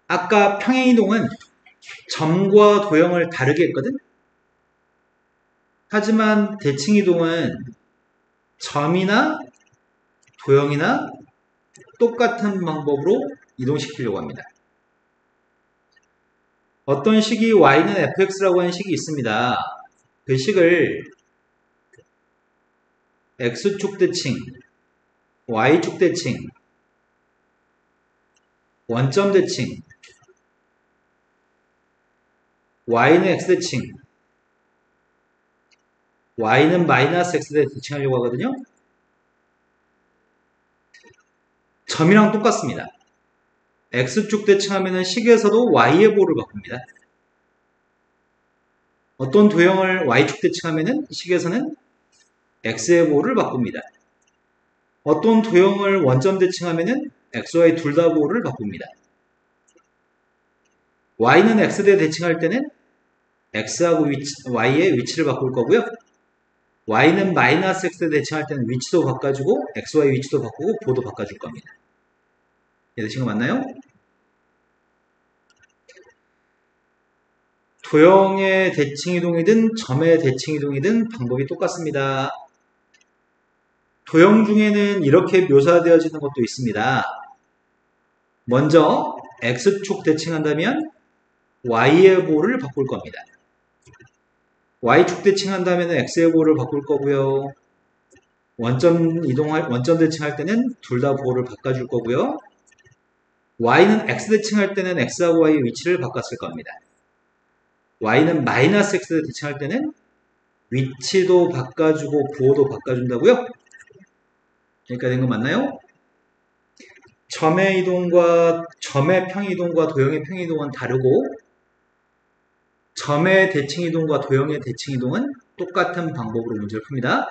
아까 평행 이동은 점과 도형을 다르게 했거든? 하지만 대칭 이동은 점이나 도형이나 똑같은 방법으로 이동시키려고 합니다. 어떤 식이 y는 fx라고 하는 식이 있습니다. 그 식을 x축 대칭, y축 대칭, 원점 대칭, y는 x 대칭, y는 마이너스 x 대칭하려고 하거든요. 점이랑 똑같습니다. x축 대칭하면 식에서도 y의 보호를 바꿉니다. 어떤 도형을 y축 대칭하면 식에서는 x의 보호를 바꿉니다. 어떤 도형을 원점 대칭하면 x, y 둘 다 보호를 바꿉니다. y는 x대 대칭할 때는 x하고 y의 위치를 바꿀 거고요. y는 마이너스 x대 대칭할 때는 위치도 바꿔주고 x, y 위치도 바꾸고 보호도 바꿔줄 겁니다. 이해되신 거 맞나요? 도형의 대칭 이동이든 점의 대칭 이동이든 방법이 똑같습니다. 도형 중에는 이렇게 묘사되어지는 것도 있습니다. 먼저 x축 대칭한다면 y의 보호를 바꿀 겁니다. y축 대칭한다면 x의 보호를 바꿀 거고요. 원점 대칭할 때는 둘 다 보호를 바꿔줄 거고요. y는 x 대칭할 때는 x하고 y의 위치를 바꿨을 겁니다. y는 마이너스 x 대칭할 때는 위치도 바꿔주고 보호도 바꿔준다고요? 여기까지 된 거 맞나요? 점의 이동과 점의 평이동과 도형의 평이동은 다르고 점의 대칭 이동과 도형의 대칭 이동은 똑같은 방법으로 문제를 풉니다.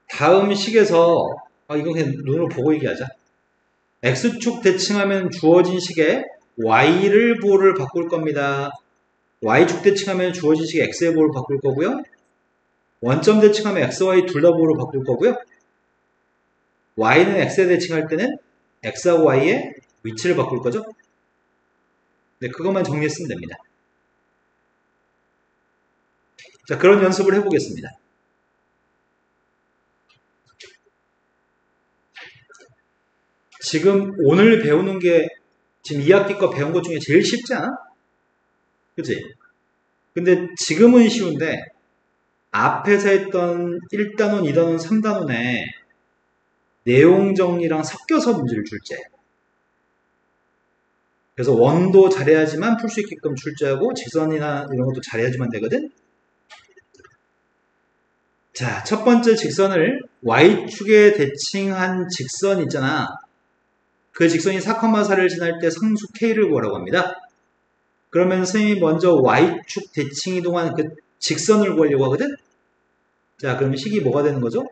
다음 식에서 이거 그냥 눈으로 보고 얘기하자. x축 대칭하면 주어진 식에 y를 보호를 바꿀 겁니다. y축 대칭하면 주어진 식에 x의 보호를 바꿀 거고요. 원점 대칭하면 x, y 둘 다 보호를 바꿀 거고요. y는 x에 대칭할 때는 x하고 y의 위치를 바꿀 거죠. 네, 그것만 정리했으면 됩니다. 자, 그런 연습을 해보겠습니다. 지금 오늘 배우는 게 지금 2학기 거 배운 것 중에 제일 쉽지 않아? 그치? 근데 지금은 쉬운데 앞에서 했던 1단원, 2단원, 3단원에 내용 정리랑 섞여서 문제를 출제해요. 그래서 원도 잘해야지만 풀 수 있게끔 출제하고 직선이나 이런 것도 잘해야지만 되거든? 자, 첫 번째 직선을 y축에 대칭한 직선 있잖아. 그 직선이 4,4를 지날 때 상수 k를 구하라고 합니다. 그러면 선생님이 먼저 y축 대칭 이동한 그 직선을 구하려고 하거든? 자, 그러면 식이 뭐가 되는 거죠?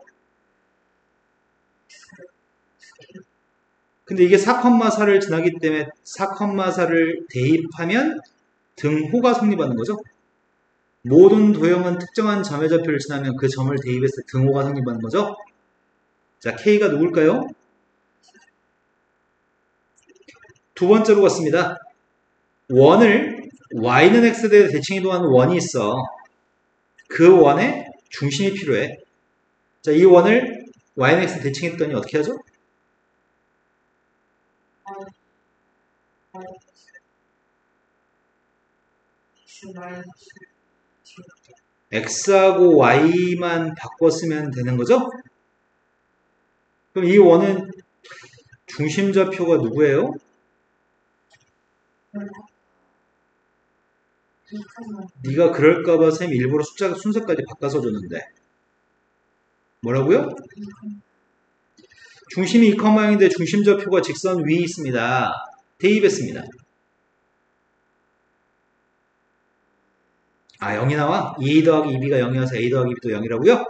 근데 이게 4,4를 지나기 때문에 4,4를 대입하면 등호가 성립하는 거죠. 모든 도형은 특정한 점의 좌표를 지나면 그 점을 대입해서 등호가 성립하는 거죠. 자, K가 누굴까요? 두 번째로 갔습니다. 원을 Y는 X대에 대칭 이동하는 원이 있어. 그 원의 중심이 필요해. 자, 이 원을 Y는 X 대칭했더니 어떻게 하죠? X하고 Y만 바꿨으면 되는 거죠? 그럼 이 원은 중심좌표가 누구예요? 네가 그럴까봐 쌤 일부러 숫자 순서까지 바꿔서 줬는데 뭐라고요? 중심이 2,0인데 중심좌표가 직선 위에 있습니다. 대입했습니다. 아 0이 나와? 2a 더하기 2b가 0이어서 a 더하기 b도 0이라고요?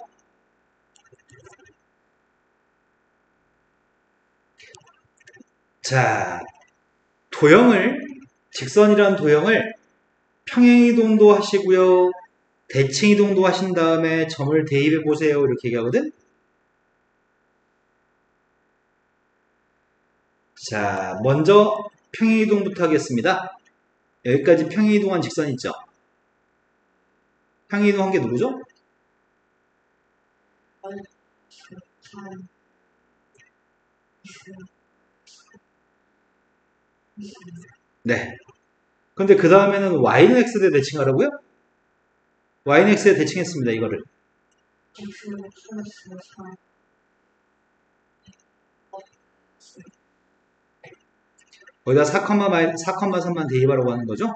자, 도형을 직선이란 도형을 평행이동도 하시고요. 대칭이동도 하신 다음에 점을 대입해 보세요. 이렇게 얘기하거든. 자, 먼저 평행이동부터 하겠습니다. 여기까지 평행이동한 직선 있죠? 평행이동한 게 누구죠? 네. 근데 그 다음에는 y는 x대 대칭하라고요? y는 x대 대칭했습니다. 이거를. 거기다 4,3만 대입하라고 하는 거죠?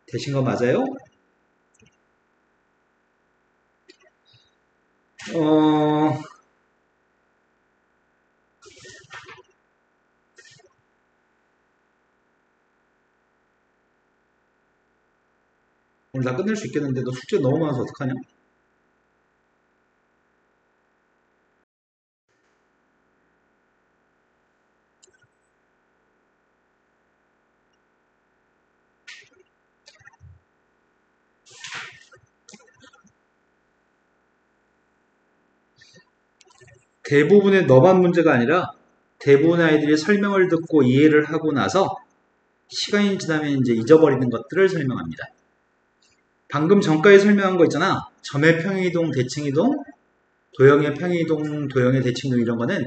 되신 거 맞아요? 오늘 다 끝낼 수 있겠는데 너 숙제 너무 많아서 어떡하냐? 대부분의 너만 문제가 아니라 대부분의 아이들이 설명을 듣고 이해를 하고 나서 시간이 지나면 이제 잊어버리는 것들을 설명합니다. 방금 전까지 설명한 거 있잖아. 점의 평행이동, 대칭이동, 도형의 평행이동, 도형의 대칭이동 이런 거는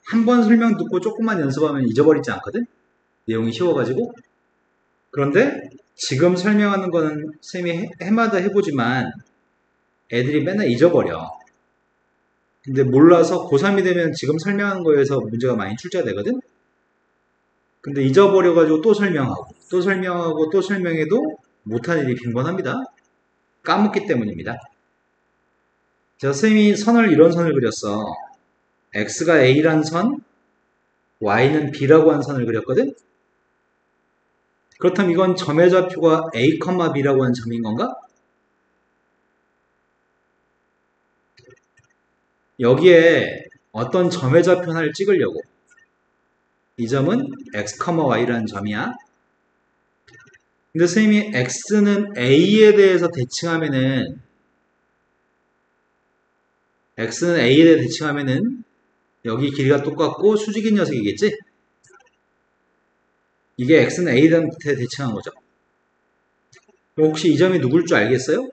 한 번 설명 듣고 조금만 연습하면 잊어버리지 않거든? 내용이 쉬워가지고. 그런데 지금 설명하는 거는 쌤이 해마다 해보지만 애들이 맨날 잊어버려. 근데 몰라서 고3이 되면 지금 설명하는 거에서 문제가 많이 출제가 되거든? 근데 잊어버려가지고 또 설명하고, 또 설명하고, 또 설명해도 못한 일이 빈번합니다. 까먹기 때문입니다. 자, 쌤이 이런 선을 그렸어. x가 a란 선, y는 b라고 한 선을 그렸거든? 그렇다면 이건 점의 좌표가 a, b라고 하는 점인 건가? 여기에 어떤 점의 좌표 하나를 찍으려고. 이 점은 x, y라는 점이야. 근데 선생님이 x는 a에 대해서 대칭하면은 x는 a에 대해 대칭하면은 여기 길이가 똑같고 수직인 녀석이겠지? 이게 x는 a에 대칭한 거죠. 혹시 이 점이 누굴 줄 알겠어요?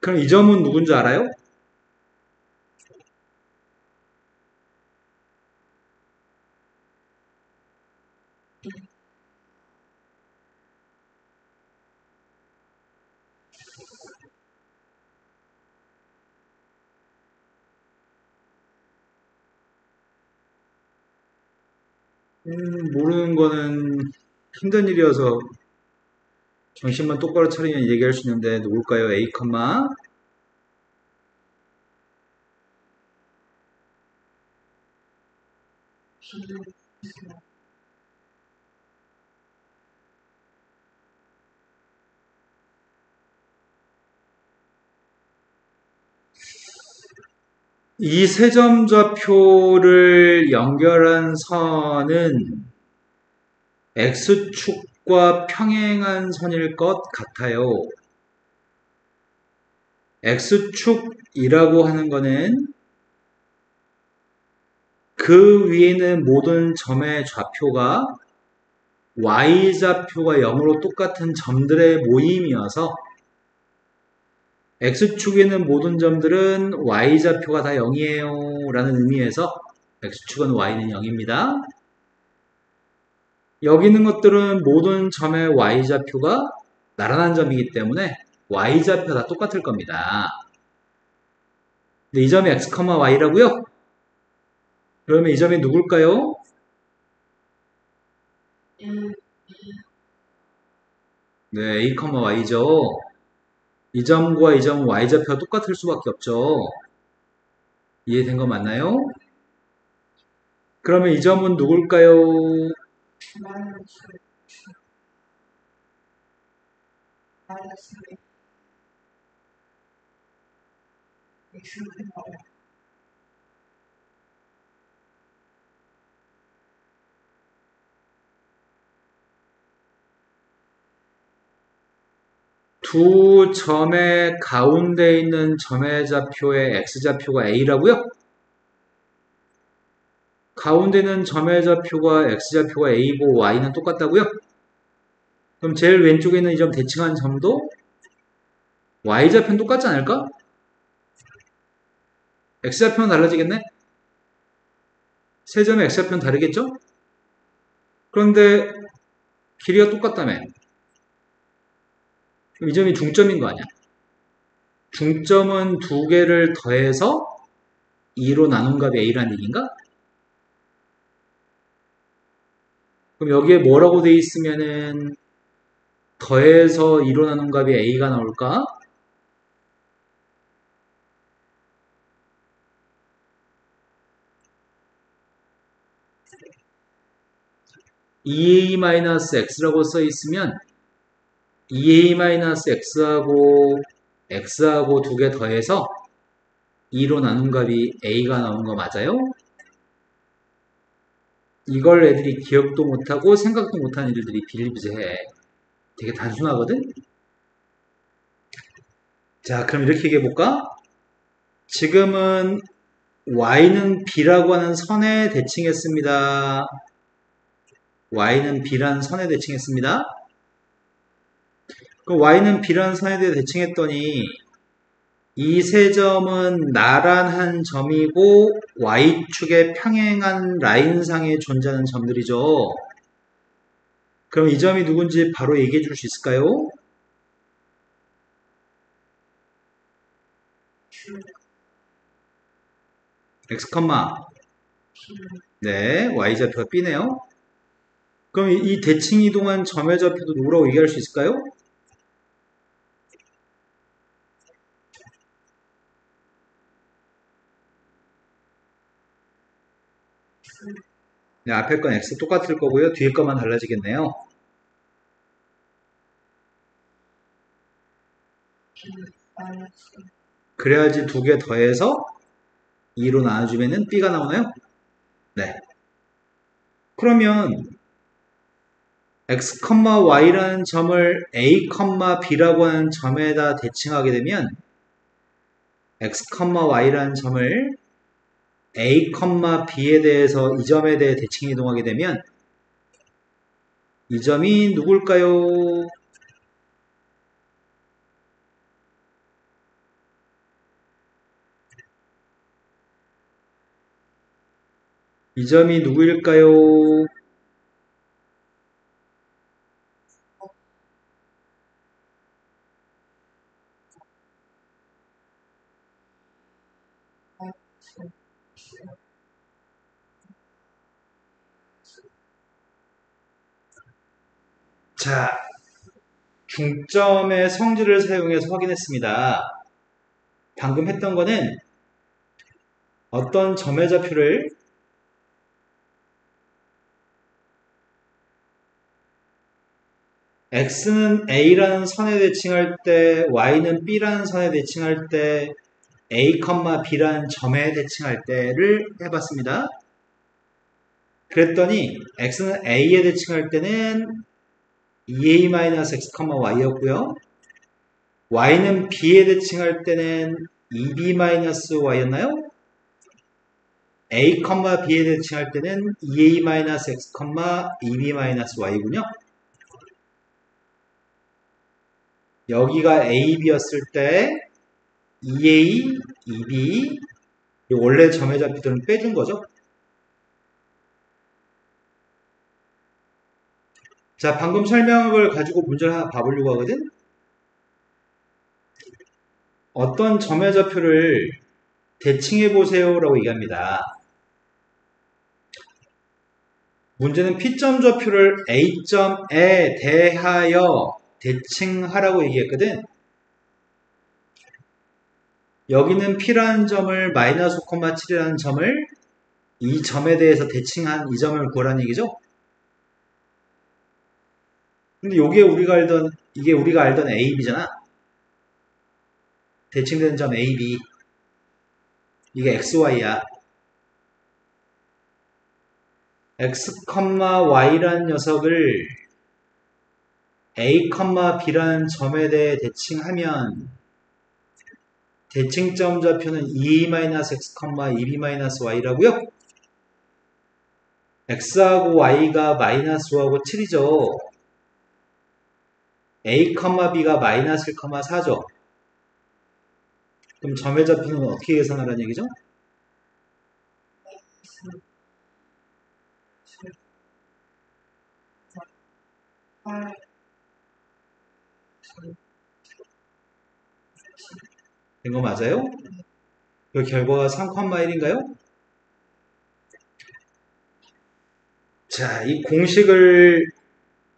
그럼 이 점은 누군지 알아요? 모르는 거는 힘든 일이어서 정신만 똑바로 차리면 얘기할 수 있는데 누굴까요? A, 이 세 점 좌표를 연결한 선은 x축과 평행한 선일 것 같아요. x축이라고 하는 거는 그 위에 있는 모든 점의 좌표가 y좌표가 0으로 똑같은 점들의 모임이어서 x축에 있는 모든 점들은 y좌표가 다 0이에요 0라는 의미에서 x축은 y는 0입니다. 여기 있는 것들은 모든 점의 y좌표가 나란한 점이기 때문에 y좌표 다 똑같을 겁니다. 근데 이 점이 x, y라고요? 그러면 이 점이 누굴까요? 네, a, y죠. 이 점과 이 점은 y좌표가 똑같을 수밖에 없죠. 이해된 거 맞나요? 그러면 이 점은 누굴까요? 두 점의 가운데 있는 점의 좌표의 x좌표가 a라고요? 가운데 있는 점의 좌표가 x좌표가 a고 y는 똑같다고요? 그럼 제일 왼쪽에 있는 이 점 대칭한 점도 y좌표는 똑같지 않을까? x좌표는 달라지겠네? 세 점의 x좌표는 다르겠죠? 그런데 길이가 똑같다며. 그럼 이 점이 중점인 거 아니야? 중점은 두 개를 더해서 2로 나눈 값이 a라는 얘기인가? 그럼 여기에 뭐라고 돼 있으면은 더해서 2로 나눈 값이 a가 나올까? (2a-x라고 써 있으면 2a-x하고 x하고 두 개 더해서 2로 나눈 값이 a가 나온 거 맞아요? 이걸 애들이 기억도 못하고 생각도 못하는 애들이 비일비재해. 되게 단순하거든? 자, 그럼 이렇게 얘기해볼까? 지금은 y는 b라고 하는 선에 대칭했습니다. y는 b라는 선에 대칭했습니다. 그럼 y는 b라는 선에 대해 대칭했더니 이 세 점은 나란한 점이고 y축에 평행한 라인상에 존재하는 점들이죠. 그럼 이 점이 누군지 바로 얘기해 줄 수 있을까요? x, 네, y좌표가 b네요. 그럼 이 대칭 이동한 점의 좌표도 누구라고 얘기할 수 있을까요? 네, 앞에 건 x 똑같을 거고요. 뒤에 것만 달라지겠네요. 그래야지 두 개 더해서 2로 나눠주면 b가 나오나요? 네. 그러면 x, y라는 점을 a, b라고 하는 점에다 대칭하게 되면 x, y라는 점을 a, b에 대해서 이 점에 대해 대칭 이동하게 되면 이 점이 누굴까요? 이 점이 누구일까요? 자, 중점의 성질을 사용해서 확인했습니다. 방금 했던 거는 어떤 점의 좌표를 x는 a라는 선에 대칭할 때 y는 b라는 선에 대칭할 때 a, b라는 점에 대칭할 때를 해봤습니다. 그랬더니 x는 a에 대칭할 때는 2a-x, y였고요. y는 b에 대칭할 때는 2b-y였나요? a, b에 대칭할 때는 2a-x, 2b-y군요. 여기가 a, b였을 때 2a, 2b, 이 원래 점의 좌표들은 빼준 거죠. 자, 방금 설명을 가지고 문제를 하나 봐보려고 하거든. 어떤 점의 좌표를 대칭해 보세요라고 얘기합니다. 문제는 P점 좌표를 A점에 대하여 대칭하라고 얘기했거든. 여기는 P라는 점을 마이너스 5,7이라는 점을 이 점에 대해서 대칭한 이 점을 구하라는 얘기죠. 근데 이게 우리가 알던 AB잖아. 대칭되는 점 AB. 이게 XY야. X, Y라는 녀석을 A, B라는 점에 대해 대칭하면 대칭점 좌표는 2-x, 2b-y라고요. x하고 y가 마이너스 5하고 7이죠. a, b가 마이너스 1, 4죠. 그럼 점의 좌표는 어떻게 계산하라는 얘기죠? 된 거 맞아요? 그 결과가 3,1인가요? 자, 이 공식을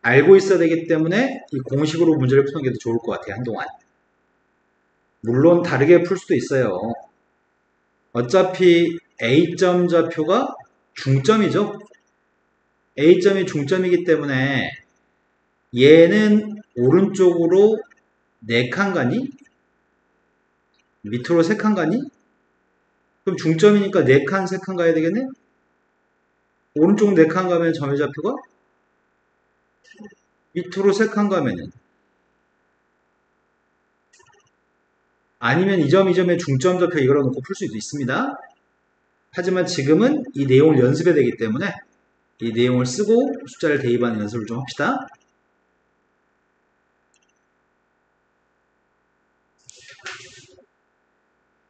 알고 있어야 되기 때문에 이 공식으로 문제를 푸는 게 더 좋을 것 같아요, 한동안. 물론 다르게 풀 수도 있어요. 어차피 A점 좌표가 중점이죠. A점이 중점이기 때문에 얘는 오른쪽으로 4칸 가니? 밑으로 3칸 가니? 그럼 중점이니까 4칸, 3칸 가야 되겠네? 오른쪽 4칸 가면 점의 좌표가 밑으로 3칸 가면은 아니면 이 점, 이 점의 중점 좌표 이걸로 놓고 풀 수도 있습니다. 하지만 지금은 이 내용을 연습해야 되기 때문에 이 내용을 쓰고 숫자를 대입하는 연습을 좀 합시다.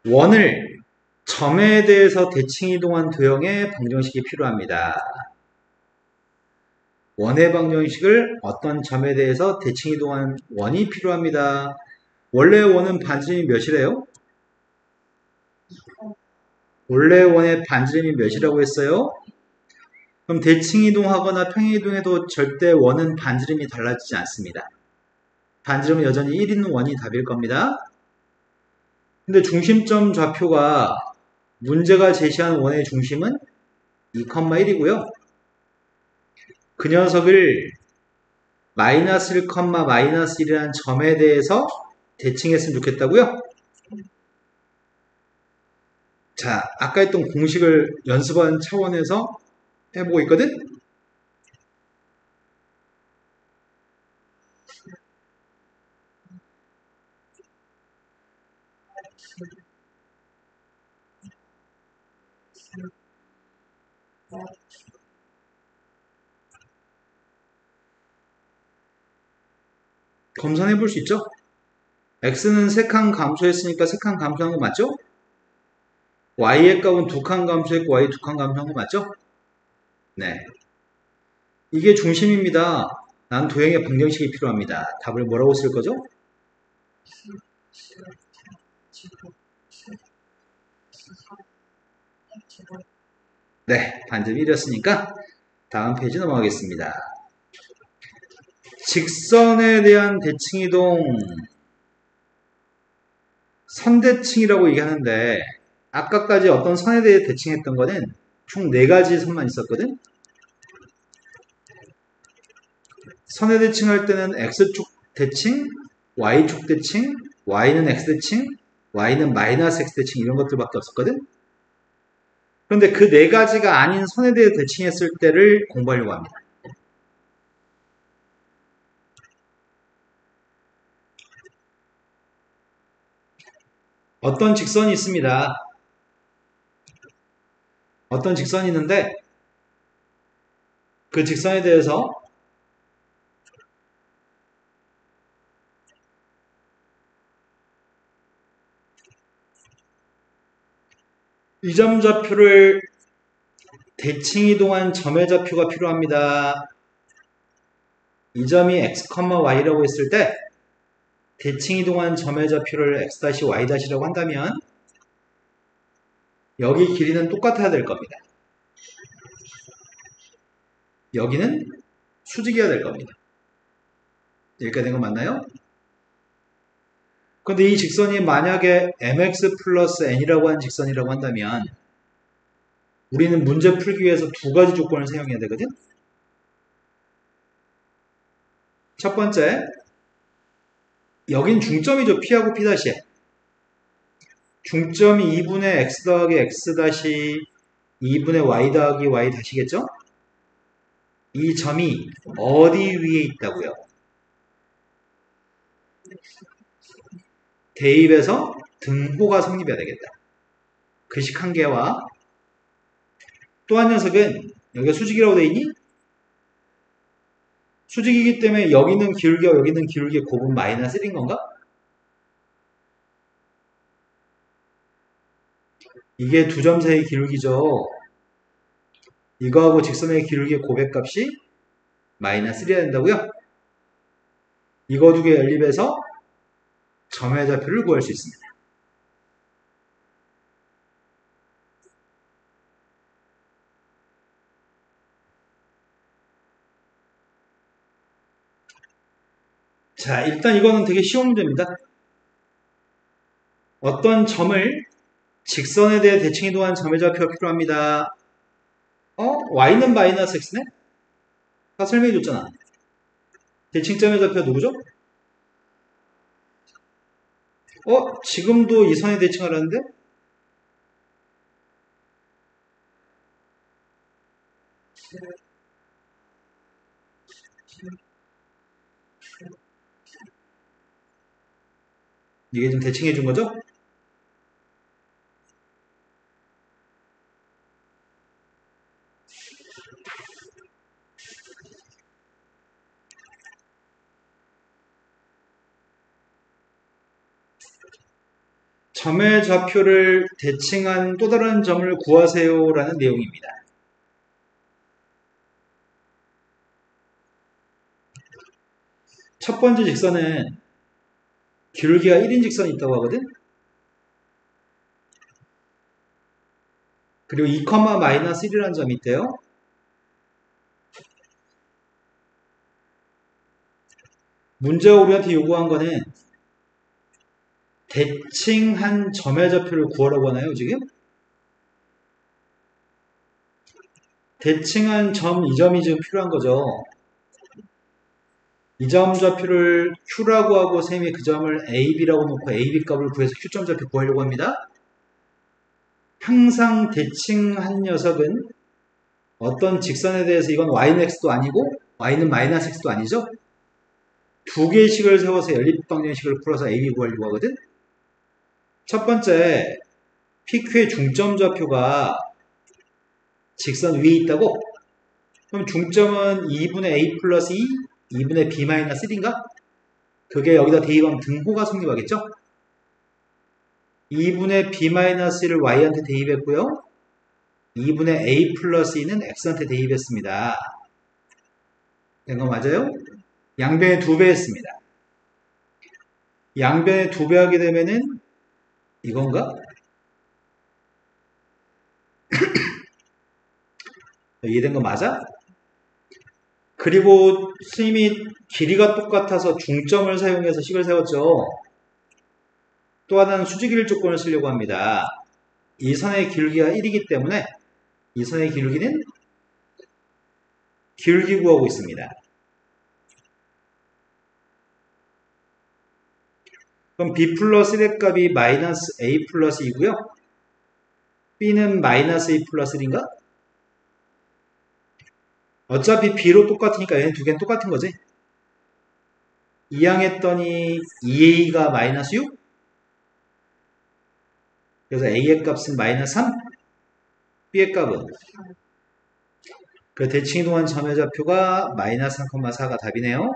원을 점에 대해서 대칭 이동한 도형의 방정식이 필요합니다. 원의 방정식을 어떤 점에 대해서 대칭 이동한 원이 필요합니다. 원래 원은 반지름이 몇이래요? 원래 원의 반지름이 몇이라고 했어요? 그럼 대칭 이동하거나 평행 이동해도 절대 원은 반지름이 달라지지 않습니다. 반지름은 여전히 1 있는 원이 답일 겁니다. 근데 중심점 좌표가 문제가 제시한 원의 중심은 2,1이고요. 그 녀석을 마이너스 1, 마이너스 1이라는 점에 대해서 대칭했으면 좋겠다고요? 자, 아까 했던 공식을 연습하는 차원에서 해보고 있거든? 검산해 볼 수 있죠? x는 3칸 감소했으니까 3칸 감소한 거 맞죠? y의 값은 2칸 감소했고 y 2칸 감소한 거 맞죠? 네. 이게 중심입니다. 난 도형의 방정식이 필요합니다. 답을 뭐라고 쓸 거죠? 네, 반점 1이었으니까 다음 페이지 넘어가겠습니다. 직선에 대한 대칭이동 선대칭이라고 얘기하는데 아까까지 어떤 선에 대해 대칭했던 거는 총 4가지 선만 있었거든? 선에 대칭할 때는 X축 대칭, Y축 대칭, Y는 X 대칭, Y는 마이너스 X 대칭 이런 것들밖에 없었거든? 그런데 그 4가지가 아닌 선에 대해 대칭했을 때를 공부하려고 합니다. 어떤 직선이 있습니다. 어떤 직선이 있는데 그 직선에 대해서 이 점 좌표를 대칭 이동한 점의 좌표가 필요합니다. 이 점이 x, y라고 했을 때 대칭 이동한 점의 좌표를 x, y-라고 한다면 여기 길이는 똑같아야 될 겁니다. 여기는 수직이어야 될 겁니다. 여기까지 된 거 맞나요? 근데 이 직선이 만약에 mx 플러스 n이라고 하는 직선이라고 한다면 우리는 문제 풀기 위해서 두 가지 조건을 사용해야 되거든. 첫 번째, 여긴 중점이죠. P하고 P'. 중점이 2분의 x 더하기 x 다시 2분의 y 더하기 y 다시겠죠? 이 점이 어디 위에 있다고요? 대입에서 등호가 성립해야 되겠다. 글씨 한 개와 또 한 녀석은 여기가 수직이라고 되어 있니? 수직이기 때문에 여기는 기울기와 여기는 기울기의 곱은 마이너스 1인 건가? 이게 두 점 사이의 기울기죠. 이거하고 직선의 기울기의 곱의 값이 마이너스 1이어야 된다고요? 이거 두 개 연립해서 점의 좌표를 구할 수 있습니다. 자, 일단 이거는 되게 쉬운 문제입니다. 어떤 점을 직선에 대해 대칭 이동한 점의 좌표가 필요합니다. y는 마이너스 x네? 아까 설명해 줬잖아. 대칭점의 좌표가 누구죠? 지금도 이 선에 대칭하라는데? 이게 좀 대칭해 준 거죠? 점의 좌표를 대칭한 또 다른 점을 구하세요 라는 내용입니다. 첫 번째 직선은 기울기가 1인 직선이 있다고 하거든? 그리고 2, 마이너스 1이라는 점이 있대요. 문제가 우리한테 요구한 거는 대칭한 점의 좌표를 구하라고 하나요, 지금? 대칭한 점, 이 점이 지금 필요한 거죠. 이 점 좌표를 Q라고 하고 쌤이 그 점을 AB라고 놓고 AB 값을 구해서 Q점 좌표 구하려고 합니다. 항상 대칭한 녀석은 어떤 직선에 대해서 이건 y는 x도 아니고 y는 마이너스 x도 아니죠. 두 개의 식을 세워서 연립방정식을 풀어서 AB 구하려고 하거든. 첫 번째, PQ의 중점 좌표가 직선 위에 있다고? 그럼 중점은 2분의 A 플러스 2, 2분의 B 마이너스 1인가? 그게 여기다 대입하면 등호가 성립하겠죠? 2분의 B 마이너스 1을 Y한테 대입했고요. 2분의 A 플러스 2는 X한테 대입했습니다. 된 거 맞아요? 양변에 2배 했습니다. 양변에 2배 하게 되면은 이건가? 이해된 거 맞아? 그리고 스님이 길이가 똑같아서 중점을 사용해서 식을 세웠죠. 또 하나는 수직일 조건을 쓰려고 합니다. 이 선의 기울기가 1이기 때문에 이 선의 기울기는 기울기 구하고 있습니다. 그럼 B 플러스 1의 값이 마이너스 A 플러스 2고요. B는 마이너스 A 플러스 1인가? 어차피 B로 똑같으니까 얘는 두 개는 똑같은 거지. 이항했더니 2A가 마이너스 6? 그래서 A의 값은 마이너스 3? B의 값은? 그 대칭 이동한 점의 좌표가 마이너스 3,4가 답이네요.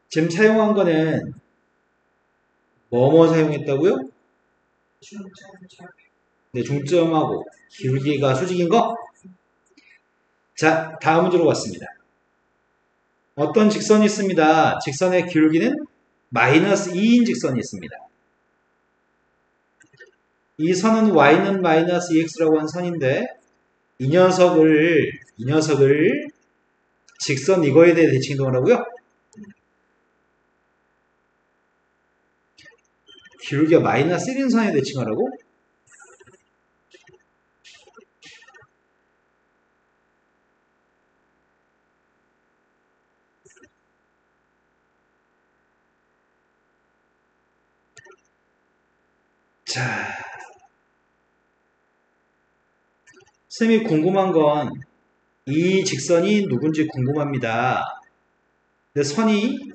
지금 사용한 거는 뭐뭐 사용했다고요? 중점 좌표. 네, 중점하고 기울기가 수직인 거. 자, 다음 문제로 왔습니다. 어떤 직선이 있습니다. 직선의 기울기는 마이너스 2인 직선이 있습니다. 이 선은 y는 마이너스 2x라고 한 선인데 이 녀석을 직선 이거에 대해 대칭 이동하라고요? 기울기가 마이너스 1인 선에 대칭하라고? 자, 쌤이 궁금한 건 이 직선이 누군지 궁금합니다. 근데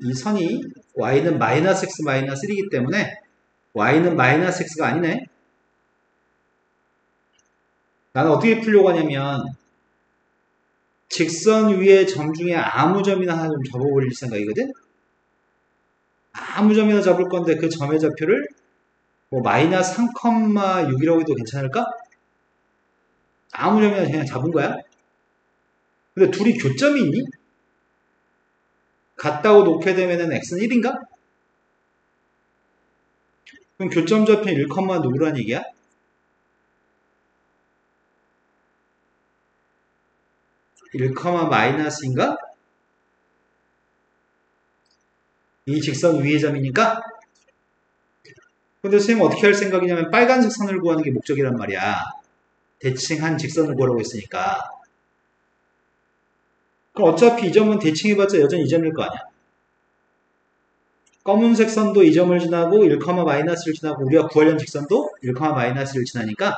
이 선이 y는 마이너스 x 마이너스 1이기 때문에 y는 마이너스 x가 아니네. 나는 어떻게 풀려고 하냐면 직선 위의 점 중에 아무 점이나 하나 좀 잡아버릴 생각이거든. 아무 점이나 잡을 건데 그 점의 좌표를 뭐 마이너스 3,6이라고 해도 괜찮을까? 아무 점이나 그냥 잡은 거야. 근데 둘이 교점이 있니? 같다고 놓게 되면은 x는 1인가? 그럼 교점 좌표 1, 누구란 얘기야? 1, 마이너스인가? 이 직선 위의 점이니까? 근데 선생님 어떻게 할 생각이냐면 빨간색 선을 구하는 게 목적이란 말이야. 대칭한 직선을 구하라고 했으니까. 그럼 어차피 이 점은 대칭해봤자 여전히 이 점일 거 아니야. 검은색 선도 이 점을 지나고 1, 마이너스를 지나고 우리가 구하려는 직선도 1, 마이너스를 지나니까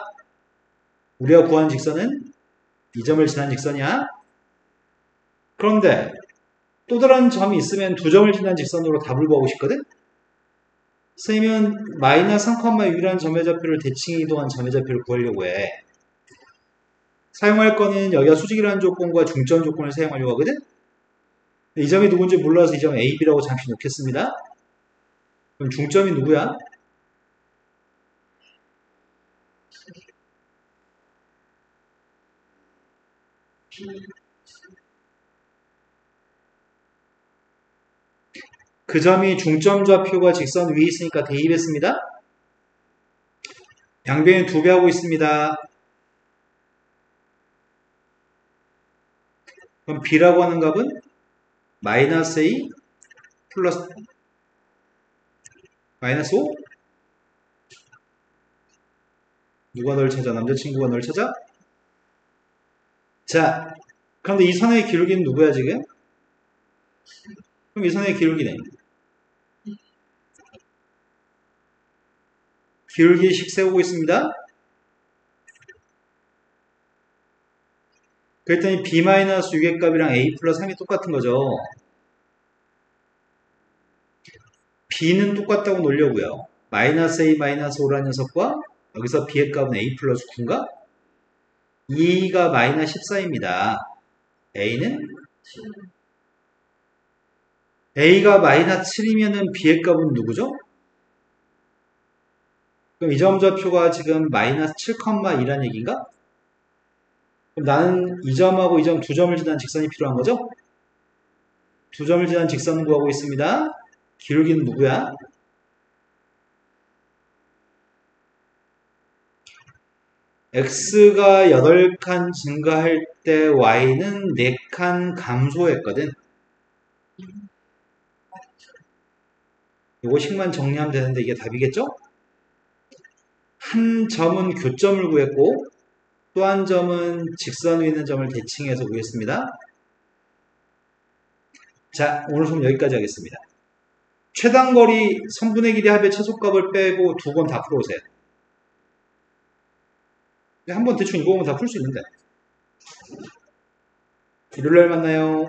우리가 구하는 직선은 이 점을 지난 직선이야. 그런데 또 다른 점이 있으면 두 점을 지난 직선으로 답을 구하고 싶거든? 선생님은 마이너스 3,6이라는 점의 좌표를 대칭 이동한 점의 좌표를 구하려고 해. 사용할 거는 여기가 수직이라는 조건과 중점 조건을 사용하려고 하거든? 이 점이 누군지 몰라서 이 점 A, B라고 잠시 놓겠습니다. 그럼 중점이 누구야? 그 점이 중점 좌표가 직선 위에 있으니까 대입했습니다. 양변이 2배 하고 있습니다. 그럼 B라고 하는 값은 마이너스 A 플러스 마이너스 5? 누가 널 찾아? 남자친구가 널 찾아? 자, 그런데 이 선의 기울기는 누구야 지금? 그럼 이 선의 기울기는 기울기식 세우고 있습니다. 그랬더니 B-6의 값이랑 A 플러스 3이 똑같은 거죠. B는 똑같다고 놓으려고요. 마이너스 A 마이너스 5라는 녀석과 여기서 B의 값은 A 플러스 9인가? 2가 마이너스 14입니다. A가 마이너스 7이면은 B의 값은 누구죠? 그럼 이 점 좌표가 지금 마이너스 7,2란 얘기인가? 그럼 나는 이 점하고 이 점 두 점을 지난 직선이 필요한 거죠? 두 점을 지난 직선을 구하고 있습니다. 기울기는 누구야? x가 8칸 증가할 때 y는 4칸 감소했거든. 요거식만 정리하면 되는데 이게 답이겠죠? 한 점은 교점을 구했고 또 한 점은 직선 위에 있는 점을 대칭해서 구했습니다. 자, 오늘 수업 여기까지 하겠습니다. 최단거리 선분의 길이 합의 최소값을 빼고 두 번 다 풀어오세요. 한 번 대충 읽어보면 다 풀 수 있는데. 일요일날 만나요.